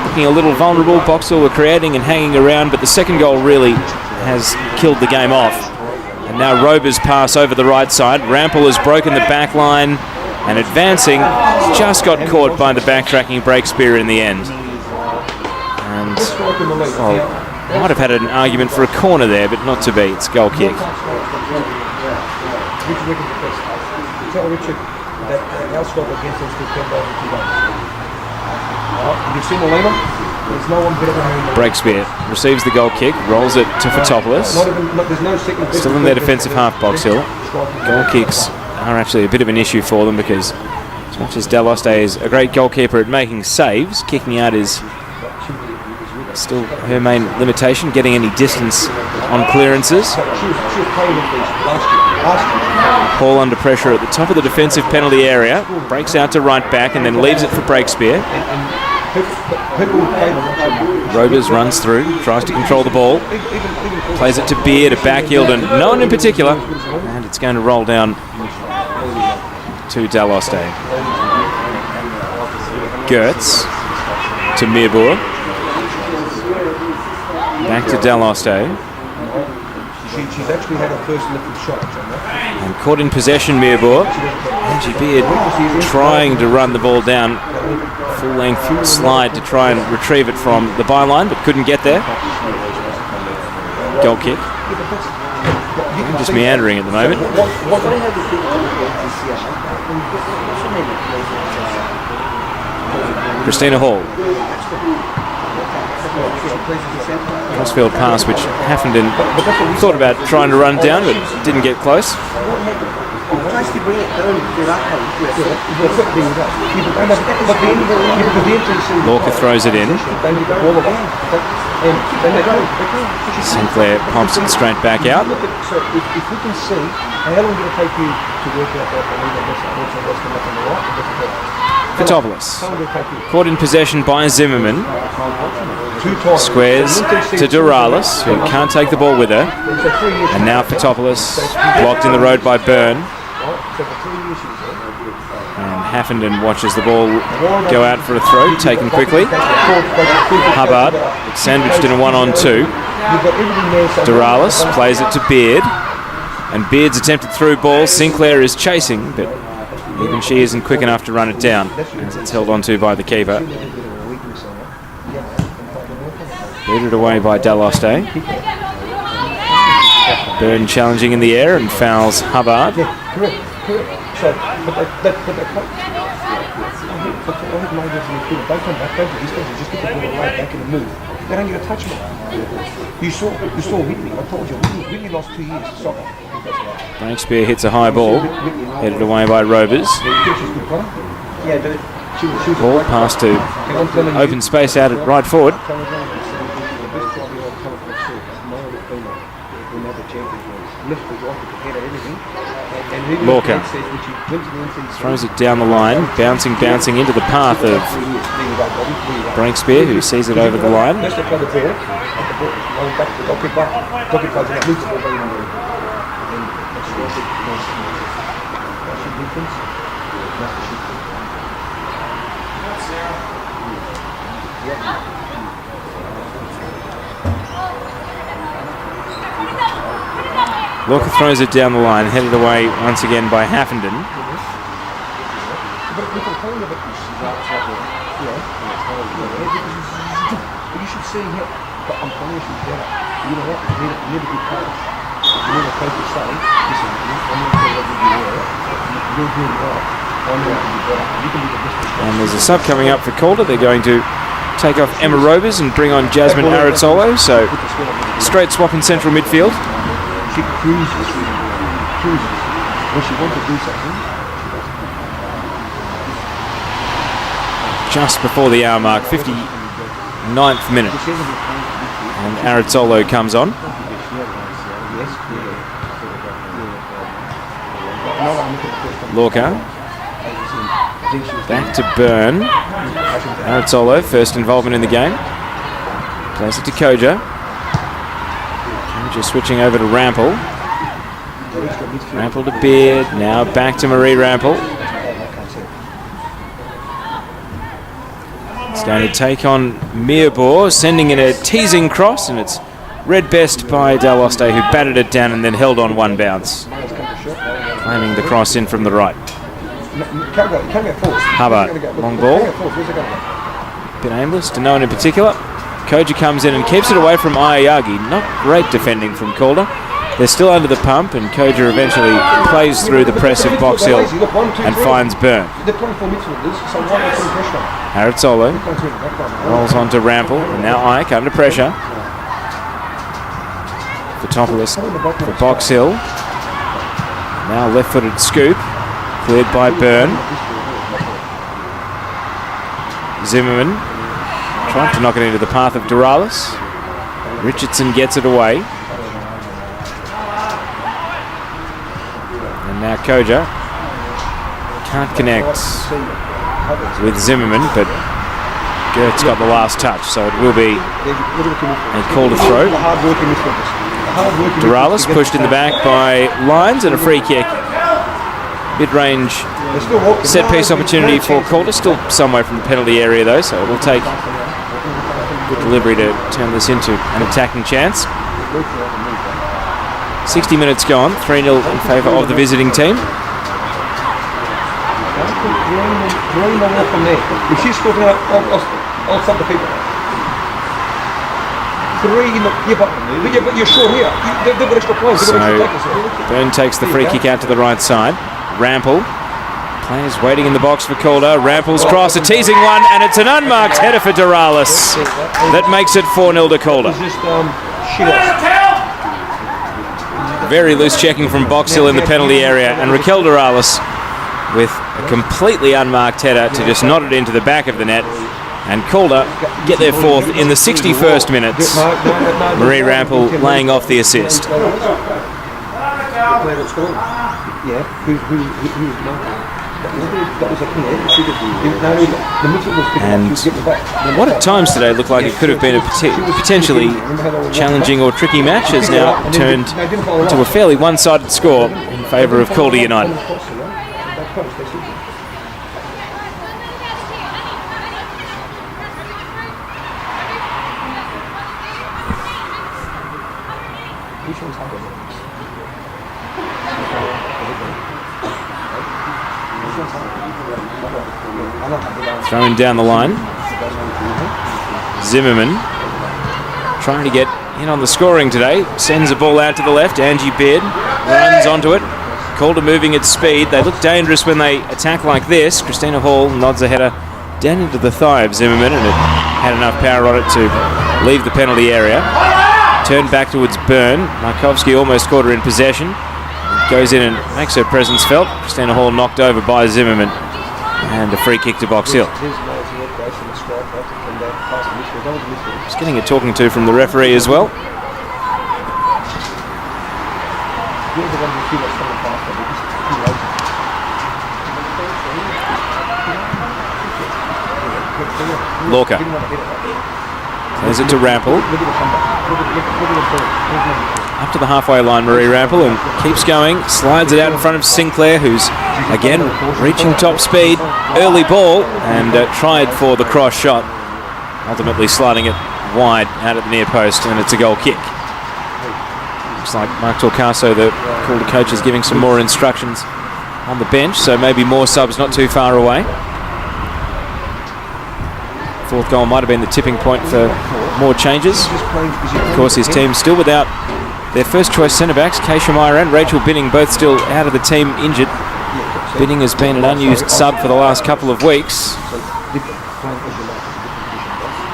looking a little vulnerable. Box Hill were creating and hanging around, but the second goal really has killed the game off. And now Rober's pass over the right side. Rampel has broken the back line and advancing, just got caught by the backtracking Breakspear in the end. And might have had an argument for a corner there, but not to be. It's goal kick. Tell Richard that Elstrop against us to $10 You've seen Molina? There's no one better than him. Breakspear receives the goal kick, rolls it to Fotopoulos. Still in their defensive half, Box Hill. Goal kicks are actually a bit of an issue for them because as much as Daloste is a great goalkeeper at making saves, kicking out is still her main limitation, getting any distance on clearances. Hall under pressure at the top of the defensive penalty area, breaks out to right back and then leaves it for Breakspear. Robers runs through, tries to control the ball, plays it to Beard, a back heel, and no one in particular, and it's going to roll down to Daloste. Gertz to Mirbour. Back to Daloste. She's actually had her first lifted shot. And caught in possession, Mirbour. Angie Beard trying to run the ball down. Full length slide to try and retrieve it from the byline, but couldn't get there. Goal kick. Just meandering at the moment. Christina Hall. Crossfield pass which Haffenden thought about trying to run down but didn't get close. Lorca throws it in. Sinclair pumps it straight back out. So if we can see, how long will it take you to work out that Fotopoulos. Caught in possession by Zimmerman. Squares to Duralis, who can't take the ball with her. And now Fotopoulos blocked in the road by Byrne. And Haffenden watches the ball go out for a throw, taken quickly. Hubbard sandwiched in a 1-on-2. Duralis plays it to Beard. And Beard's attempted through ball. Sinclair is chasing, but even she isn't quick enough to run it down as it's held onto by the keeper. Booted away by Daloste. Byrne challenging in the air and fouls Hubbard. They don't get a touch. You saw Whitney. I told you, Whitney lost 2 years to soccer. Breakspear hits a high ball, headed away by Robers. Ball passed to open space out at right forward. Lorca throws it down the line, bouncing into the path of Breakspear, who sees it over the line. Lorca throws it down the line, headed away once again by Haffenden. You should see him. But I'm telling you, she's better. You know what? You need a good coach. You need a coach to say, listen, I'm going to tell you what you were. You're doing well. I'm going to be better. You can be the best. And there's a sub coming up for Calder. They're going to take off Emma Robers and bring on Jasmine Aritzolo. So straight swap in central midfield. She cruises. When she wants to do something, just before the hour mark, 59th minute. And Aritzolo comes on. Lorca. Back to Byrne. Aritzolo, first involvement in the game. Plays it to Koja. Koja switching over to Rampel. Rampel to Beard. Now back to Marie Rampel. It's going to take on Mearbor, sending in a teasing cross, and it's read best by Daloste, who batted it down and then held on one bounce. Claiming the cross in from the right. Hubbard, long ball. Bit aimless to no one in particular. Koja comes in and keeps it away from Ayagi. Not great defending from Calder. They're still under the pump, and Koja eventually plays through the press of Box Hill and finds Byrne. Aritzolo rolls on to Rampel, and now Ike under pressure. Fotopoulos for Box Hill. Now left-footed scoop, cleared by Byrne. Zimmerman trying to knock it into the path of Duralis. Richardson gets it away. And now Koja can't connect with Zimmerman, but Gert's got the last touch, so it will be a call to throw. Duralis pushed in the back by Lyons, and a free kick. Mid-range set-piece opportunity for Calder, still some way from the penalty area though, so it'll take good delivery to turn this into an attacking chance. 60 minutes gone, 3-0 in favour of the visiting team. If she's scoring out, I'll stop the people. But you're short here. They've got extra points. So Byrne takes the free kick out to the right side. Rampel. Players waiting in the box for Calder. Rampel's cross, a teasing one, and it's an unmarked header for Duralis. That makes it 4-0 to Calder. Very loose checking from Box Hill in the penalty area, and Raquel Duralis with a completely unmarked header to just nod it into the back of the net. And Calder get their fourth in the 61st minute. Marie Rampel laying off the assist. And what at times today looked like it could have been a potentially challenging or tricky match has now turned into a fairly one-sided score in favour of Calder United. Thrown down the line. Zimmerman trying to get in on the scoring today. Sends a ball out to the left. Angie Beard runs onto it. Calder moving at speed. They look dangerous when they attack like this. Christina Hall nods a header down into the thigh of Zimmerman, and it had enough power on it to leave the penalty area. Turned back towards Byrne. Markovsky almost caught her in possession. Goes in and makes her presence felt. Christina Hall knocked over by Zimmerman. And a free kick to Box Hill. Just getting a talking to from the referee as well. Lorca. Plays it to Rampel. Up to the halfway line, Marie Rampel, and keeps going. Slides it out in front of Sinclair, who's again reaching top speed. Early ball, and tried for the cross shot. Ultimately sliding it wide out at the near post, and it's a goal kick. Looks like Mark Torcaso, the Calder coach, is giving some more instructions on the bench, so maybe more subs not too far away. Fourth goal might have been the tipping point for more changes. Of course, his team still without their first choice centre-backs, Keisha Meyer and Rachel Binning, both still out of the team injured. Binning has been an unused sub for the last couple of weeks.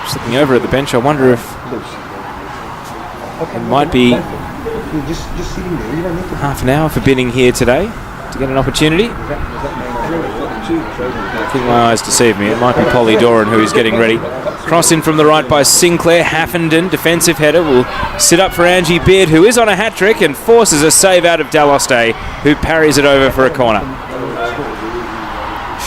Just looking over at the bench, I wonder if it might be half an hour for Binning here today to get an opportunity. I think my eyes deceive me. It might be Polly Doran who is getting ready. Cross in from the right by Sinclair. Haffenden, defensive header, will sit up for Angie Beard, who is on a hat-trick and forces a save out of Daloste, who parries it over for a corner.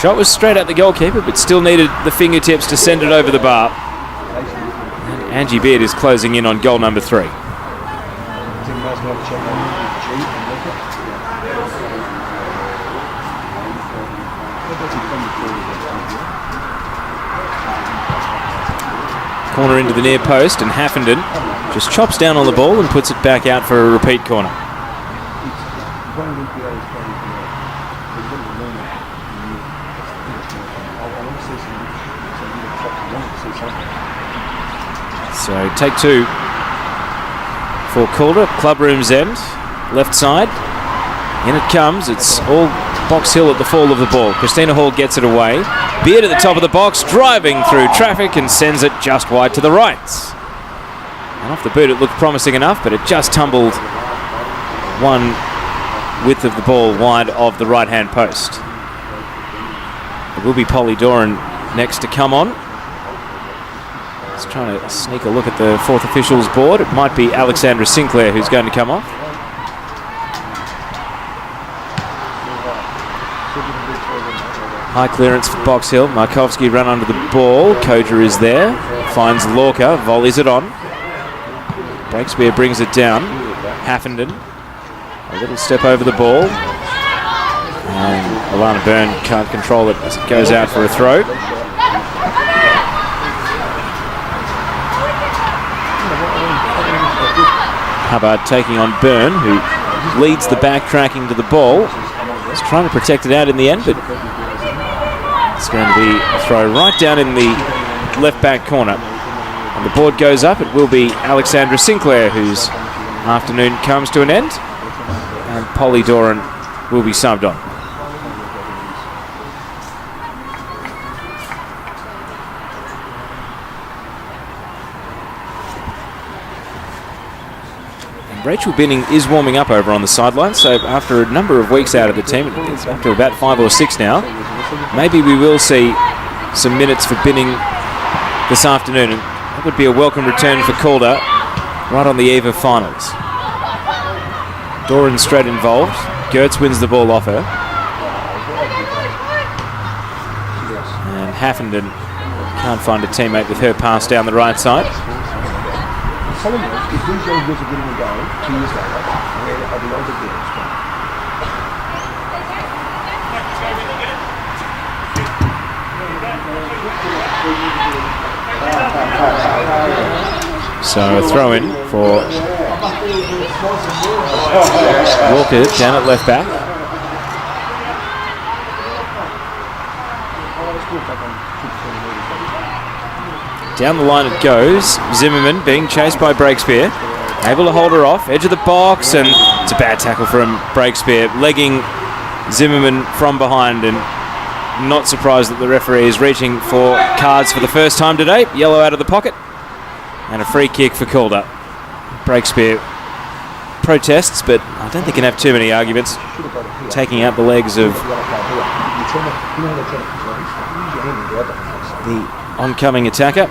Shot was straight at the goalkeeper, but still needed the fingertips to send it over the bar. And Angie Beard is closing in on goal number 3. Corner into the near post, and Haffenden just chops down on the ball and puts it back out for a repeat corner. So take 2 for Calder. Club room's end, left side. In it comes. It's all Box Hill at the fall of the ball. Christina Hall gets it away. Beard at the top of the box, driving through traffic and sends it just wide to the right. And off the boot it looked promising enough, but it just tumbled one width of the ball wide of the right-hand post. It will be Polly Doran next to come on. Just trying to sneak a look at the 4th officials board. It might be Alexandra Sinclair who's going to come off. High clearance for Box Hill. Markovski run under the ball. Koja is there. Finds Lorca. Volleys it on. Breakspear brings it down. Haffenden. A little step over the ball. And Alana Byrne can't control it as it goes out for a throw. Hubbard taking on Byrne, who leads the backtracking to the ball. He's trying to protect it out in the end, but it's going to be a throw right down in the left back corner. And the board goes up. It will be Alexandra Sinclair whose afternoon comes to an end. And Polly Doran will be subbed on. Rachel Binning is warming up over on the sideline, so after a number of weeks out of the team, it's up to about 5 or 6 now, maybe we will see some minutes for Binning this afternoon, and that would be a welcome return for Calder right on the eve of finals. Doran straight involved. Gertz wins the ball off her. And Haffenden can't find a teammate with her pass down the right side. If these young girls are getting a go 2 years later, where are the older girls going? So a throw in for Walker down at left back. Down the line it goes. Zimmerman being chased by Breakspear. Able to hold her off. Edge of the box, and it's a bad tackle from Breakspear. Legging Zimmerman from behind, and not surprised that the referee is reaching for cards for the first time today. Yellow out of the pocket. And a free kick for Calder. Breakspear protests, but I don't think he can have too many arguments. Taking out the legs of the oncoming attacker.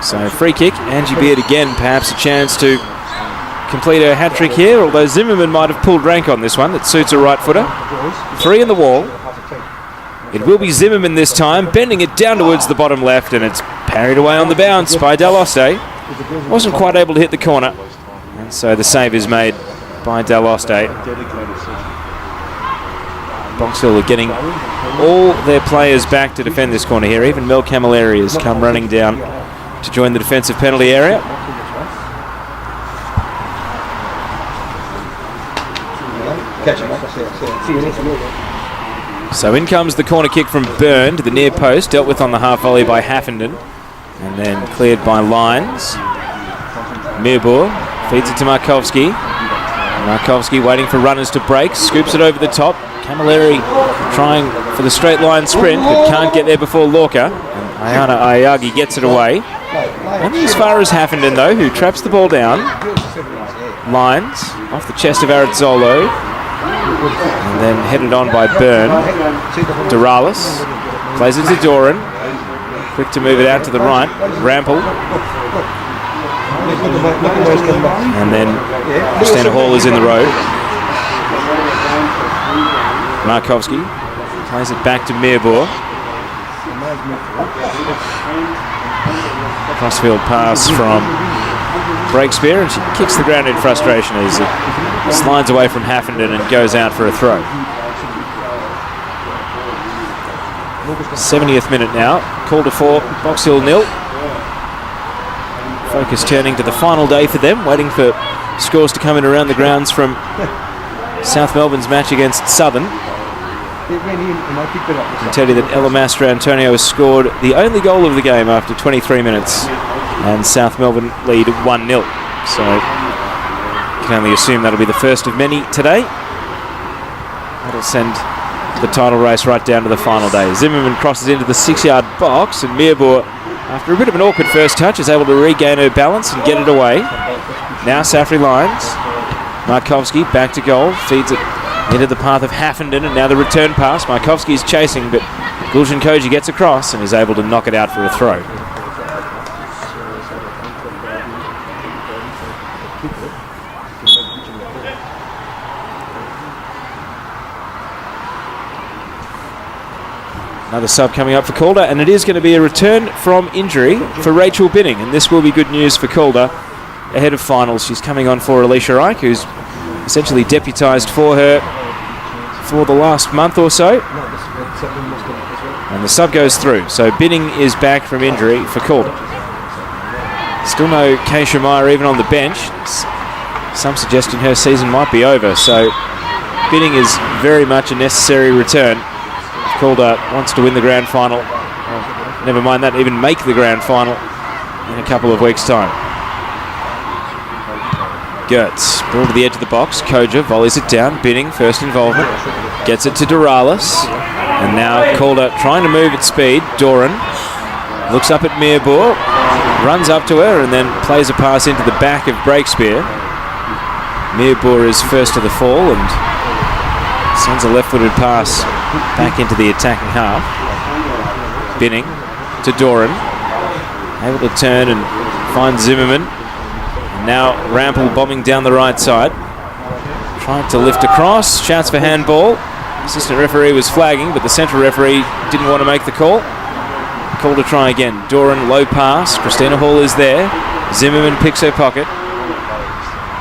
So free kick. Angie Beard again, perhaps a chance to complete her hat-trick here, although Zimmerman might have pulled rank on this one. That suits a right footer. 3 in the wall. It will be Zimmerman this time, bending it down towards the bottom left, and it's parried away on the bounce by Daloste. Wasn't quite able to hit the corner, and so the save is made by Daloste. Box Hill are getting all their players back to defend this corner here. Even Mel Camilleri has come running down to join the defensive penalty area. So in comes the corner kick from Byrne to the near post, dealt with on the half volley by Haffenden, and then cleared by Lyons. Mirbour feeds it to Markovski. Markovski waiting for runners to break, scoops it over the top. Camilleri trying for the straight line sprint, but can't get there before Lorca. And Ayana Ayagi gets it away. Only as far as Haffenden though, who traps the ball down. Lyons off the chest of Arazzolo. And then headed on by Byrne. Doralis plays it to Doran. Quick to move it out to the right. Rample. And then Christina Hall is in the road. Markovski plays it back to Meerboer. Crossfield pass from Breakspear, and she kicks the ground in frustration as it slides away from Haffenden and goes out for a throw. 70th minute now. Calder 4, Box Hill 0. Focus turning to the final day for them, waiting for scores to come in around the grounds from South Melbourne's match against Southern. I can tell you that Ella Mastra Antonio has scored the only goal of the game after 23 minutes, and South Melbourne lead 1-0. So you can only assume that'll be the first of many today. That'll send the title race right down to the final day. Zimmerman crosses into the 6-yard box, and Meerboer, after a bit of an awkward first touch, is able to regain her balance and get it away. Now Safri Lyons. Markovski back to goal, feeds it into the path of Haffenden, and now the return pass. Markovski is chasing, but Gulshan Koji gets across and is able to knock it out for a throw. Another sub coming up for Calder, and it is going to be a return from injury for Rachel Binning, and this will be good news for Calder ahead of finals. She's coming on for Alicia Ike, who's essentially deputised for her for the last month or so. And the sub goes through, so Binning is back from injury for Calder. Still no Keisha Meyer even on the bench. Some suggestion her season might be over, so Binning is very much a necessary return. Calder wants to win the grand final. Well, never mind that, even make the grand final in a couple of weeks' time. Gertz, ball to the edge of the box. Koja volleys it down. Binning, first involvement. Gets it to Doralis. And now Calder trying to move at speed. Doran looks up at Meerboer, runs up to her, and then plays a pass into the back of Breakspear. Meerboer is first to the fall and sends a left-footed pass back into the attacking half. Binning to Doran. Able to turn and find Zimmerman. And now Rample bombing down the right side. Trying to lift across. Shouts for handball. Assistant referee was flagging, but the central referee didn't want to make the call. Call to try again. Doran, low pass. Christina Hall is there. Zimmerman picks her pocket.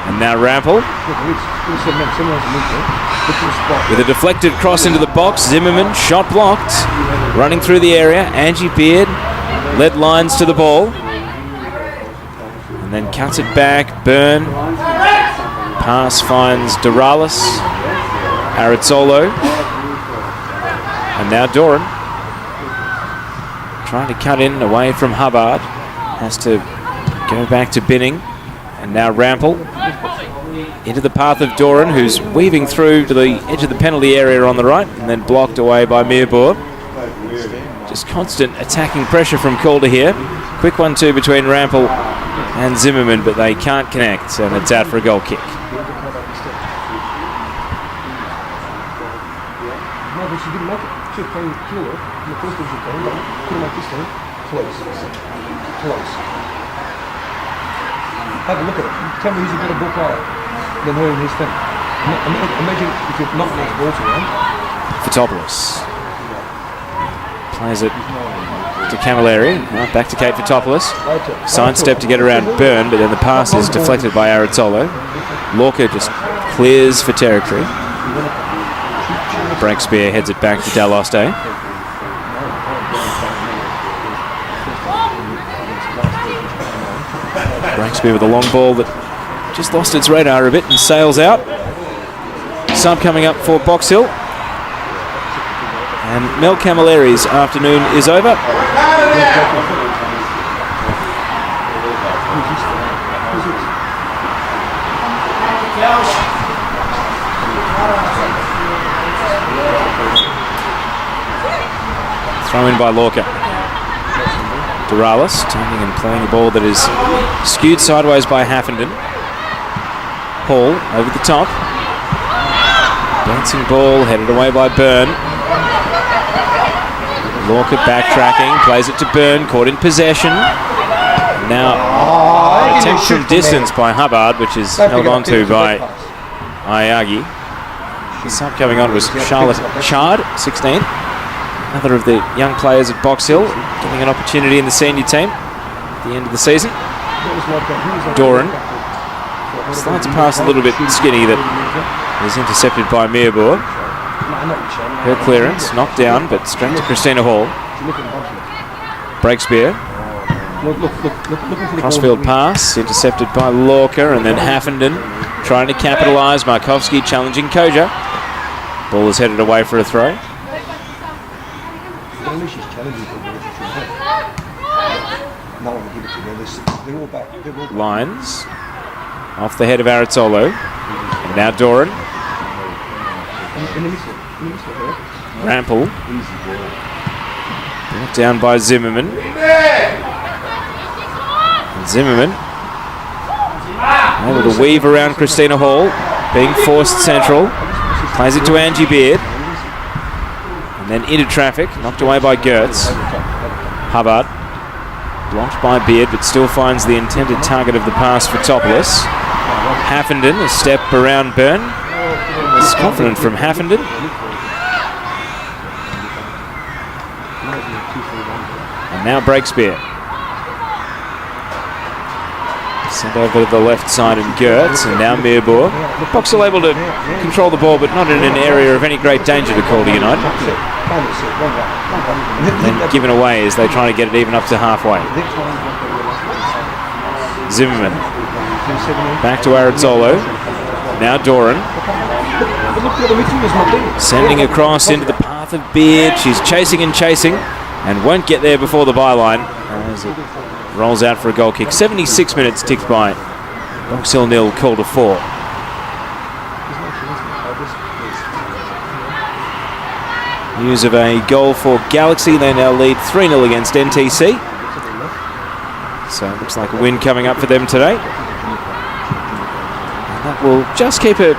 And now Rample. With a deflected cross into the box. Zimmerman, shot blocked. Running through the area. Angie Beard led lines to the ball. And then cuts it back. Byrne. Pass finds Doralis. Aritzolo. And now Doran. Trying to cut in away from Hubbard. Has to go back to Binning. And now Rample. Into the path of Doran, who's weaving through to the edge of the penalty area on the right, and then blocked away by Meerboer. Just constant attacking pressure from Calder here. Quick 1-2 between Rample and Zimmerman, but they can't connect, and it's out for a goal kick. No, but she didn't make it. She was playing killer in the first division game. Couldn't make this game. Close. Have a look at it. Tell me who's a better ball player than her in his team. Imagine if you're not enough balls around. Fotopoulos plays it to Camilleri. Back to Kate Fotopoulos. Sidestep to get around Byrne, but then the pass is deflected by Aritzolo. Lorca just clears for territory. Breakspear heads it back to Daloste. Breakspear with a long ball that just lost its radar a bit and sails out. Sub coming up for Box Hill. And Mel Camilleri's afternoon is over. Throw in by Lorca. Doralis turning and playing a ball that is skewed sideways by Haffenden. Hall over the top. Bouncing ball headed away by Byrne. Lorca backtracking, plays it to Byrne, caught in possession. Now, attempt from distance by Hubbard, which is held on to by Ayagi. The sub coming on was Charlotte Chard, 16. Another of the young players at Box Hill, getting an opportunity in the senior team at the end of the season. Doran slides a pass a little bit skinny that is intercepted by Meerbour. Her clearance, knocked down, but straight to Christina Hall. Breakspear. Crossfield pass, intercepted by Lorca, and then Haffenden trying to capitalise. Markovsky challenging Koja. Ball is headed away for a throw. Lines off the head of Arazzolo. And now Doran. Rampel. Brought down by Zimmerman. And Zimmerman able to weave around Christina Hall, being forced central. Plays it to Angie Beard. And then into traffic, knocked away by Gertz. Hubbard. Blocked by Beard, but still finds the intended target of the pass for Topoulos. Haffenden, a step around Byrne. It's confident from Haffenden. And now Breakspear. Sent over to the left side and Gertz, and now Meerbour. Box Hill able to control the ball, but not in an area of any great danger to Calder United. Then given away as they try to get it even up to halfway. Zimmerman. Back to Arazzolo. Now Doran. Sending across into the path of Beard. She's chasing and chasing and won't get there before the byline as it rolls out for a goal kick. 76 minutes ticked by. Box Hill 0, Calder 4. News of a goal for Galaxy. They now lead 3-0 against NTC. So it looks like a win coming up for them today. And that will just keep a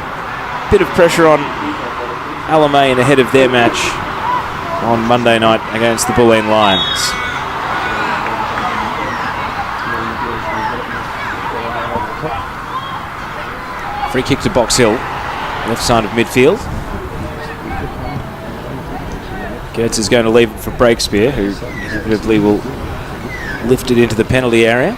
bit of pressure on Alamein ahead of their match on Monday night against the Bulleen Lions. Free kick to Box Hill, left side of midfield. Gertz is going to leave it for Breakspear, who inevitably will lift it into the penalty area.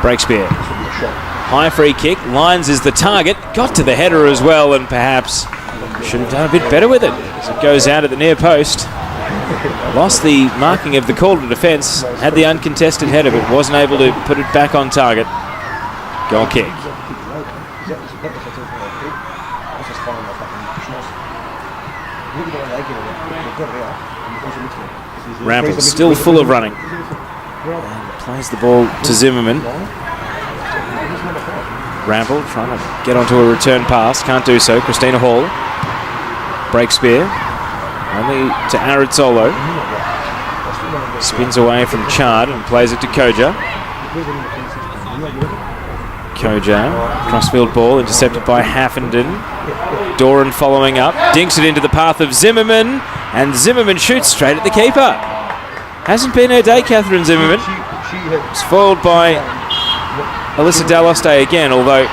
Breakspear. High free kick. Lyons is the target. Got to the header as well, and perhaps should have done a bit better with it as it goes out at the near post. Lost the marking of the Calder defence. Had the uncontested header, but wasn't able to put it back on target. Goal kick. Rampel still full of running. And plays the ball to Zimmerman. Rampel trying to get onto a return pass. Can't do so. Christina Hall. Breakspear. Only to Arazzolo. Spins away from Chard and plays it to Koja. Koja. Crossfield ball intercepted by Haffenden. Doran following up. Dinks it into the path of Zimmerman. And Zimmerman shoots straight at the keeper. Hasn't been her day, Catherine Zimmerman. It's foiled by Alyssa Daloste again, although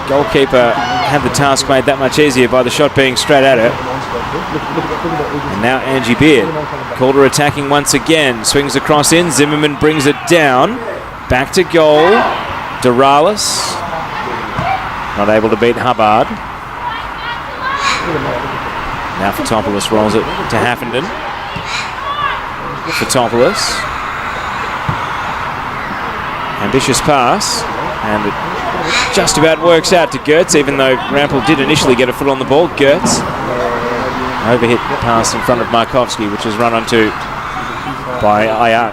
goalkeeper had the task made that much easier by the shot being straight at her. And now Angie Beard. Calder attacking once again. Swings across in. Zimmerman brings it down. Back to goal. Doralis. Not able to beat Hubbard. Now Fotopoulos rolls it to Haffenden. Fotopoulos. Ambitious pass. And it just about works out to Gertz, even though Rampel did initially get a foot on the ball. Gertz. Overhit pass in front of Markovsky, which is run onto by Ayagi.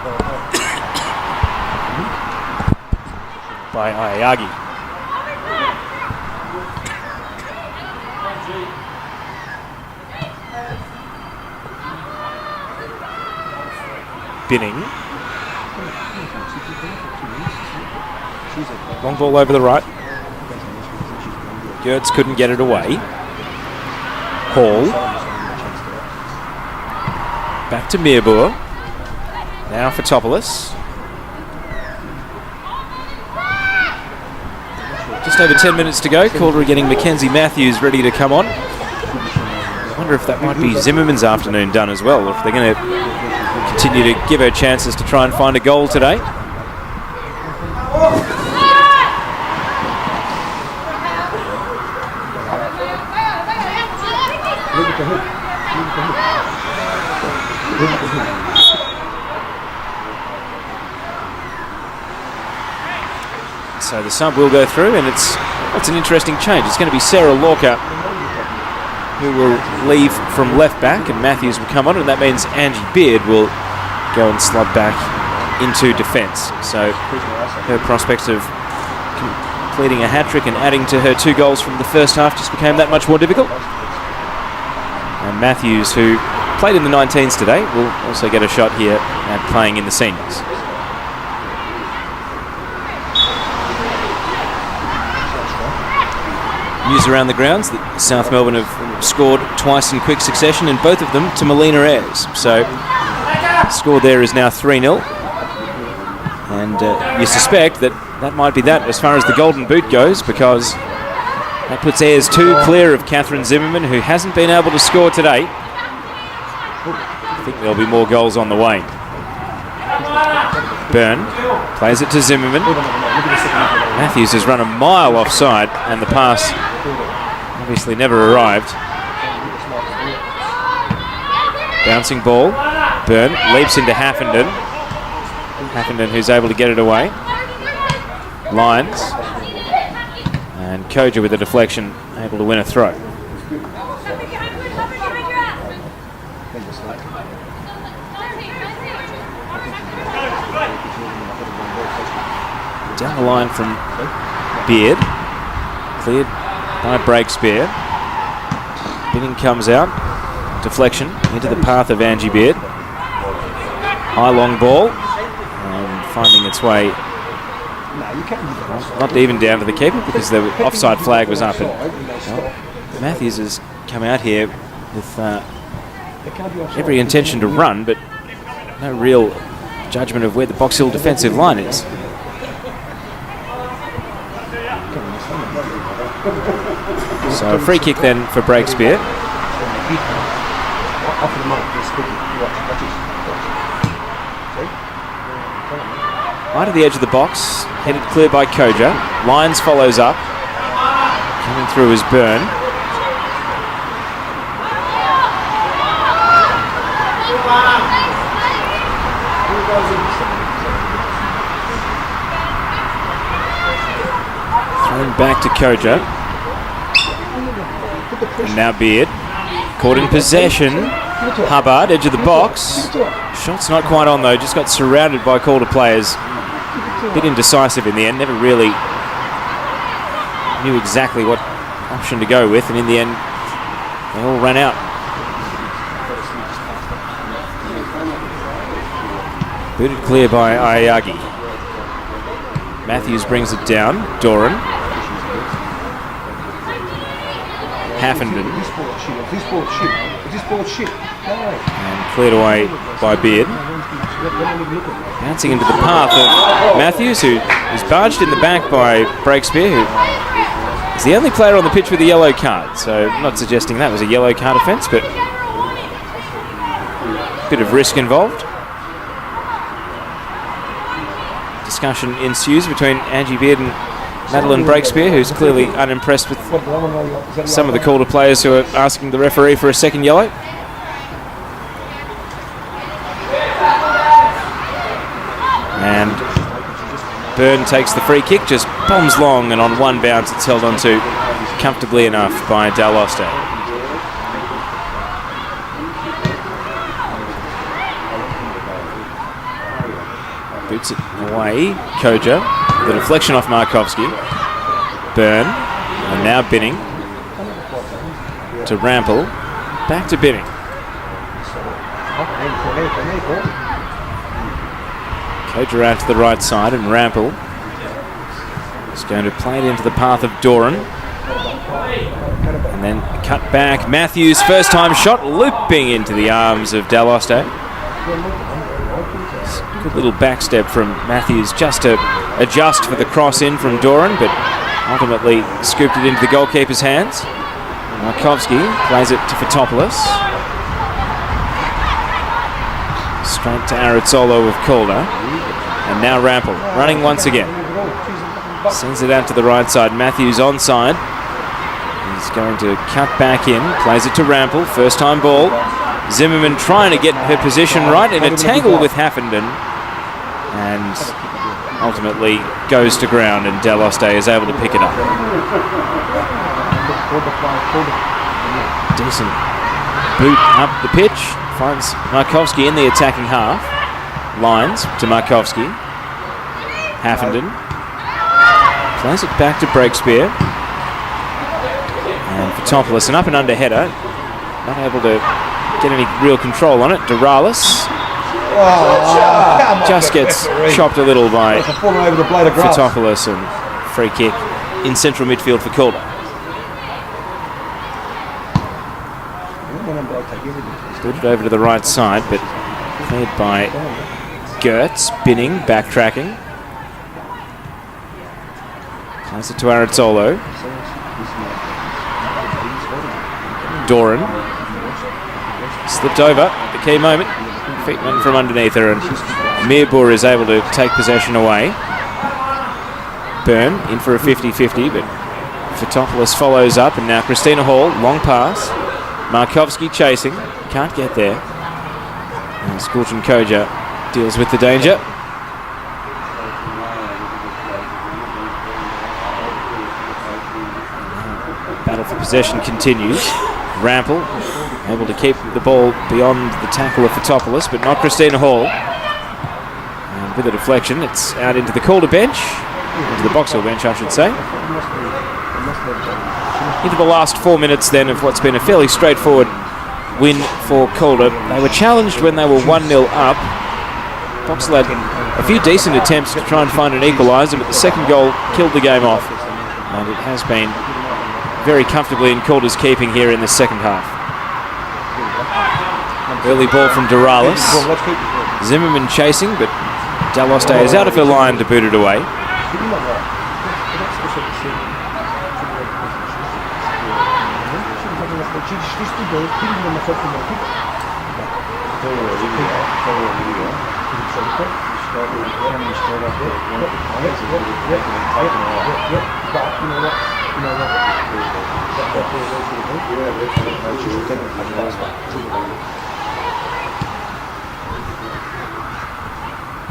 Binning. Long ball over the right. Gertz couldn't get it away. Hall. Back to Meerboer. Now for Topoulos. Just over 10 minutes to go. Calder getting Mackenzie Matthews ready to come on. I wonder if that might be Zimmerman's afternoon done as well, if they're going to continue to give her chances to try and find a goal today. So the sub will go through, and it's an interesting change. It's going to be Sarah Lorca who will leave from left back, and Matthews will come on, and that means Angie Beard will go and slot back into defence. So her prospects of completing a hat-trick and adding to her 2 goals from the first half just became that much more difficult. And Matthews, who played in the 19s today, will also get a shot here at playing in the seniors. News around the grounds that South Melbourne have scored twice in quick succession, and both of them to Melina Ayres. So the score there is now 3-0. And you suspect that might be that as far as the golden boot goes, because that puts Ayres 2 clear of Catherine Zimmerman, who hasn't been able to score today. I think there'll be more goals on the way. Byrne plays it to Zimmerman. Matthews has run a mile offside, and the pass obviously never arrived. Bouncing ball. Byrne leaps into Haffenden. Haffenden, who's able to get it away. Lyons. And Koja with a deflection, able to win a throw. Down the line from Beard. Cleared by Breakspear. Binning comes out. Deflection into the path of Angie Beard. High long ball. And finding its way not even down to the keeper, because the offside flag was up. And Matthews has come out here with every intention to run, but no real judgment of where the Box Hill defensive line is. So a free kick then for Breakspear. Right at the edge of the box, headed clear by Koja. Lyons follows up. Coming through is Byrne. Thrown back to Koja. And now Beard. Caught in possession. Hubbard, edge of the box. Shot's not quite on though, just got surrounded by Calder players. A bit indecisive in the end, never really knew exactly what option to go with, and in the end, they all ran out. Booted clear by Ayagi. Matthews brings it down. Doran. Haffenden. And cleared away by Beard. Bouncing into the path of Matthews, who is barged in the back by Breakspear, who is the only player on the pitch with a yellow card. So I'm not suggesting that was a yellow card offence, but a bit of risk involved. Discussion ensues between Angie Beard and Madeline Breakspear, who's clearly unimpressed with some of the Calder players who are asking the referee for a second yellow. And Byrne takes the free kick, just bombs long, and on one bounce it's held onto comfortably enough by Daloste. Boots it away. Koja, the deflection off Markovski. Byrne, and now Binning to Rampel. Back to Binning. Calder out to the right side, and Rampel is going to play it into the path of Doran. And then cut back. Matthews, first time shot, looping into the arms of Daloste. Good little backstep from Matthews just to adjust for the cross in from Doran, but ultimately scooped it into the goalkeeper's hands. Markovski plays it to Fotopoulos. Straight to Aritzolo with Calder. And now Rampel running once again. Sends it out to the right side. Matthews onside. He's going to cut back in. Plays it to Rampel. First time ball. Zimmerman trying to get her position right in a tangle with Haffenden. And ultimately goes to ground, and Daloste is able to pick it up. Decent boot up the pitch. Finds Markovski in the attacking half. Lines to Markovski. Haffenden plays it back to Breakspear. And Fotopoulos, an up and under header. Not able to get any real control on it. Doralis just gets chopped a little by Fotopoulos, and free kick in central midfield for Calder. Stood it over to the right side, but cleared by Gertz, spinning, backtracking. Plays it to Aritzolo. Doran slipped over at the key moment. Feet went from underneath her, and Meerbor is able to take possession away. Byrne in for a 50-50, but Fotopoulos follows up, and now Christina Hall, long pass. Markovski chasing, can't get there. And Skulchan Koja deals with the danger. Battle for possession continues. Rampel able to keep the ball beyond the tackle of Fotopoulos, but not Christina Hall. And with a deflection, it's out into the Calder bench, into the Box Hill bench, I should say. Into the last 4 minutes then of what's been a fairly straightforward win for Calder. They were challenged when they were 1-0 up. Box Hill had a few decent attempts to try and find an equaliser, but the second goal killed the game off. And it has been very comfortably in Calder's keeping here in the second half. Early ball from Doralis. Zimmerman chasing, but Daloste is out of her line to boot it away.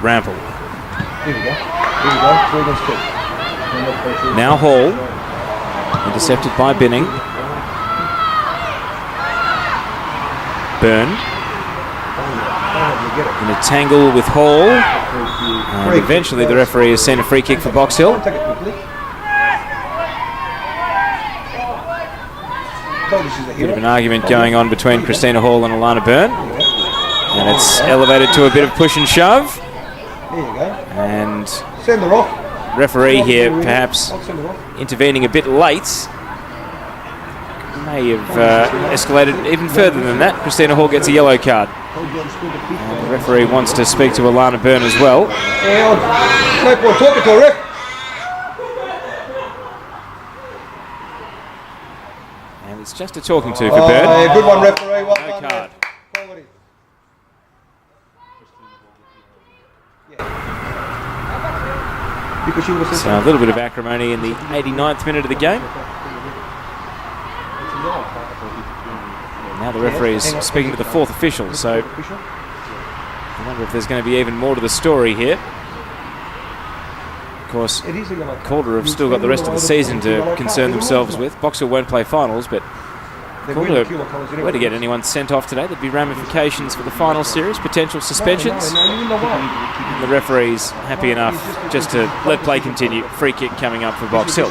Rampel. Now Hall, intercepted by Binning. Byrne in a tangle with Hall, and eventually the referee has sent a free kick for Box Hill. Bit of an argument going on between Christina Hall and Alana Byrne, and it's elevated to a bit of push and shove. And referee here perhaps intervening a bit late. May have escalated even further than that. Christina Hall gets a yellow card. And the referee wants to speak to Alana Byrne as well. And it's just a talking to for Byrne. Good one, referee. Well no done, card. So a little bit of acrimony in the 89th minute of the game. Now the referee is speaking to the fourth official, so I wonder if there's going to be even more to the story here. Of course, Calder have still got the rest of the season to concern themselves with. Box Hill won't play finals, but Calder were to get anyone sent off today, there'd be ramifications for the final series, potential suspensions. And the referee's happy enough just to let play continue. Free kick coming up for Box Hill.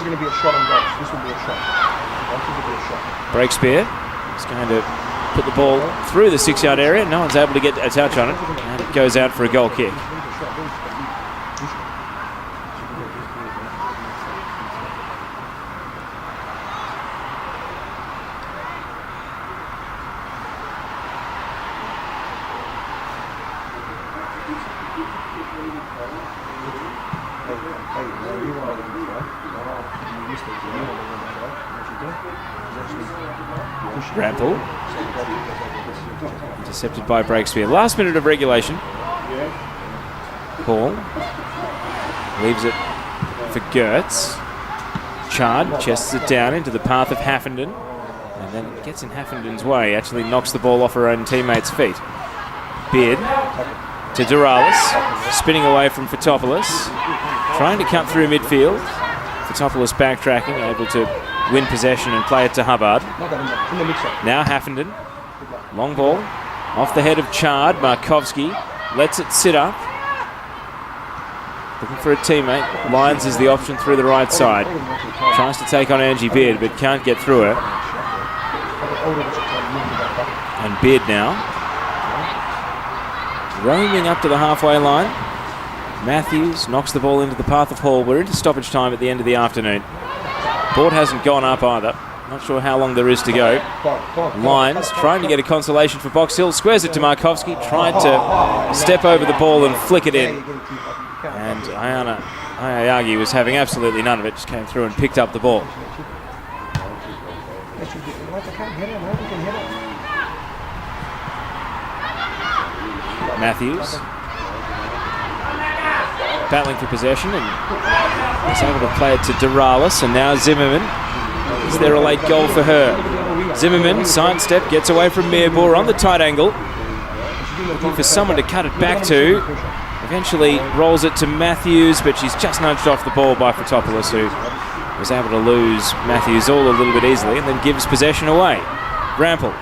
Breakspear is going to put the ball through the 6-yard area. No one's able to get a touch on it, and it goes out for a goal kick. Rample. Intercepted by Breakspear. Last minute of regulation. Paul leaves it for Gertz. Chard chests it down into the path of Haffenden, and then it gets in Haffenden's way. Actually knocks the ball off her own teammate's feet. Beard to Duralis, spinning away from Fotopoulos, trying to cut through midfield. Fotopoulos backtracking, able to win possession and play it to Hubbard. Now Haffenden, long ball, off the head of Chard. Markovski lets it sit up. Looking for a teammate. Lyons is the option through the right side. Tries to take on Angie Beard, but can't get through her. And Beard now, roaming up to the halfway line. Matthews knocks the ball into the path of Hall. We're into stoppage time at the end of the afternoon. Board hasn't gone up either. Not sure how long there is to go. Lyons trying to get a consolation for Box Hill. Squares it to Markovski. Tried to step over the ball and flick it in. And Ayana Ayayagi was having absolutely none of it. Just came through and picked up the ball. Matthews battling for possession and is able to play it to Duralis, and now Zimmerman. Is there a late goal for her? Zimmerman, sidestep, gets away from Meerboer on the tight angle. Looking for someone to cut it back to. Eventually rolls it to Matthews, but she's just nudged off the ball by Fotopoulos, who was able to lose Matthews all a little bit easily and then gives possession away. Rample.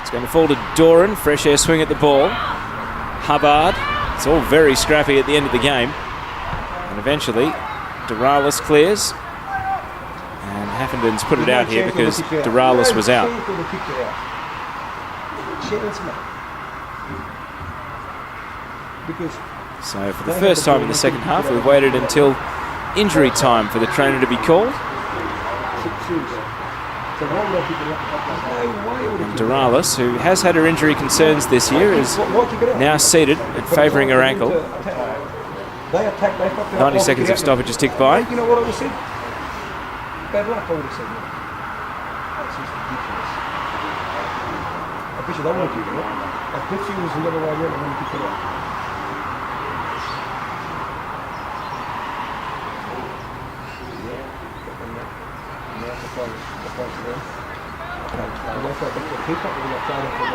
It's going to fall to Doran. Fresh air swing at the ball. Hubbard. It's all very scrappy at the end of the game. And eventually, Duralis clears. And Haffenden's put it out here because Duralis was out. So for the first time in the second half, we've waited until injury time for the trainer to be called. And Duralis, who has had her injury concerns this year, is now seated and favouring her ankle. 90 seconds of stoppage is ticked by. You know what I would have said? Bad luck, I would have said. That's just ridiculous. I bet you they want to keep it up. I bet you was another way around and want to keep it up.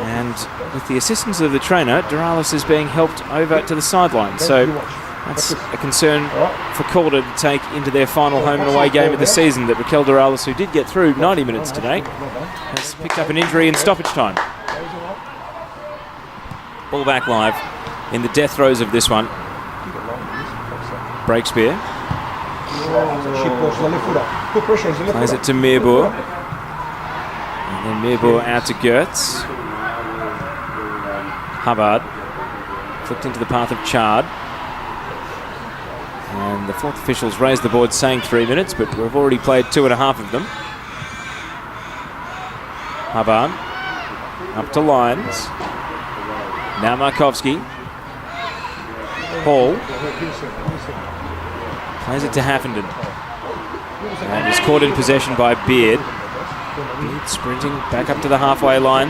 And with the assistance of the trainer, Duralis is being helped over to the sideline. So that's a concern for Calder to take into their final home and away game of the season, that Raquel Duralis, who did get through 90 minutes today, has picked up an injury in stoppage time. Ball back live in the death throes of this one. Breakspear. Plays it to Meerboer. And then Meerboer out to Gertz. Hubbard. Flicked into the path of Chard. And the fourth officials raised the board saying 3 minutes, but we've already played 2.5 of them. Hubbard. Up to Lyons. Now Markovski. Hall. Plays it to Haffenden. And is caught in possession by Beard. Beard sprinting back up to the halfway line.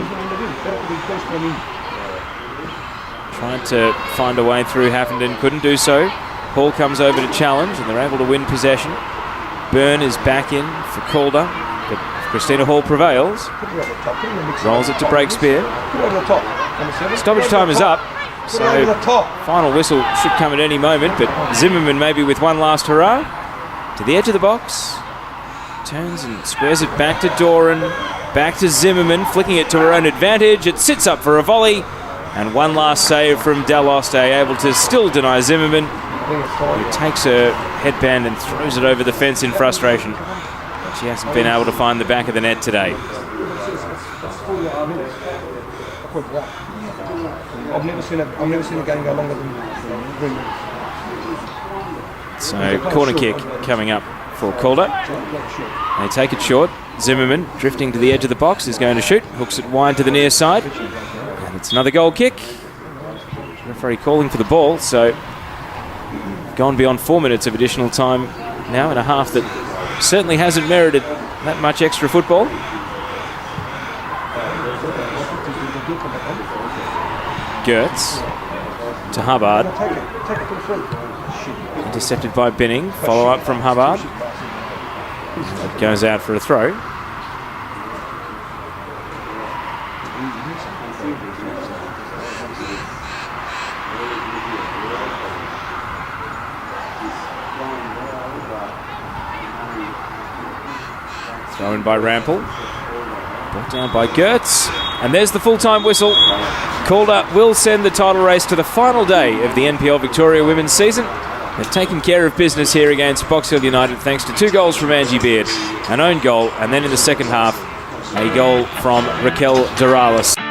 Trying to find a way through Haffenden, couldn't do so. Hall comes over to challenge and they're able to win possession. Byrne is back in for Calder, but Christina Hall prevails. Rolls it to Breakspear. Stoppage time is up, so final whistle should come at any moment, but Zimmerman maybe with one last hurrah. To the edge of the box. Turns and squares it back to Doran. Back to Zimmerman, flicking it to her own advantage. It sits up for a volley. And one last save from Daloste, able to still deny Zimmerman, who takes her headband and throws it over the fence in frustration. But she hasn't been able to find the back of the net today. I've never seen a game go longer than. So corner kick coming up for Calder. They take it short. Zimmerman drifting to the edge of the box is going to shoot. Hooks it wide to the near side. And it's another goal kick. Referee calling for the ball, so gone beyond 4 minutes of additional time now in a half that certainly hasn't merited that much extra football. Gertz to Hubbard. Intercepted by Binning. Follow up from Hubbard. That goes out for a throw. Thrown by Rampel. Brought down by Gertz. And there's the full-time whistle. Calder will send the title race to the final day of the NPL Victoria women's season. They've taken care of business here against Box Hill United thanks to 2 goals from Angie Beard, an own goal, and then in the second half, a goal from Raquel Doralis.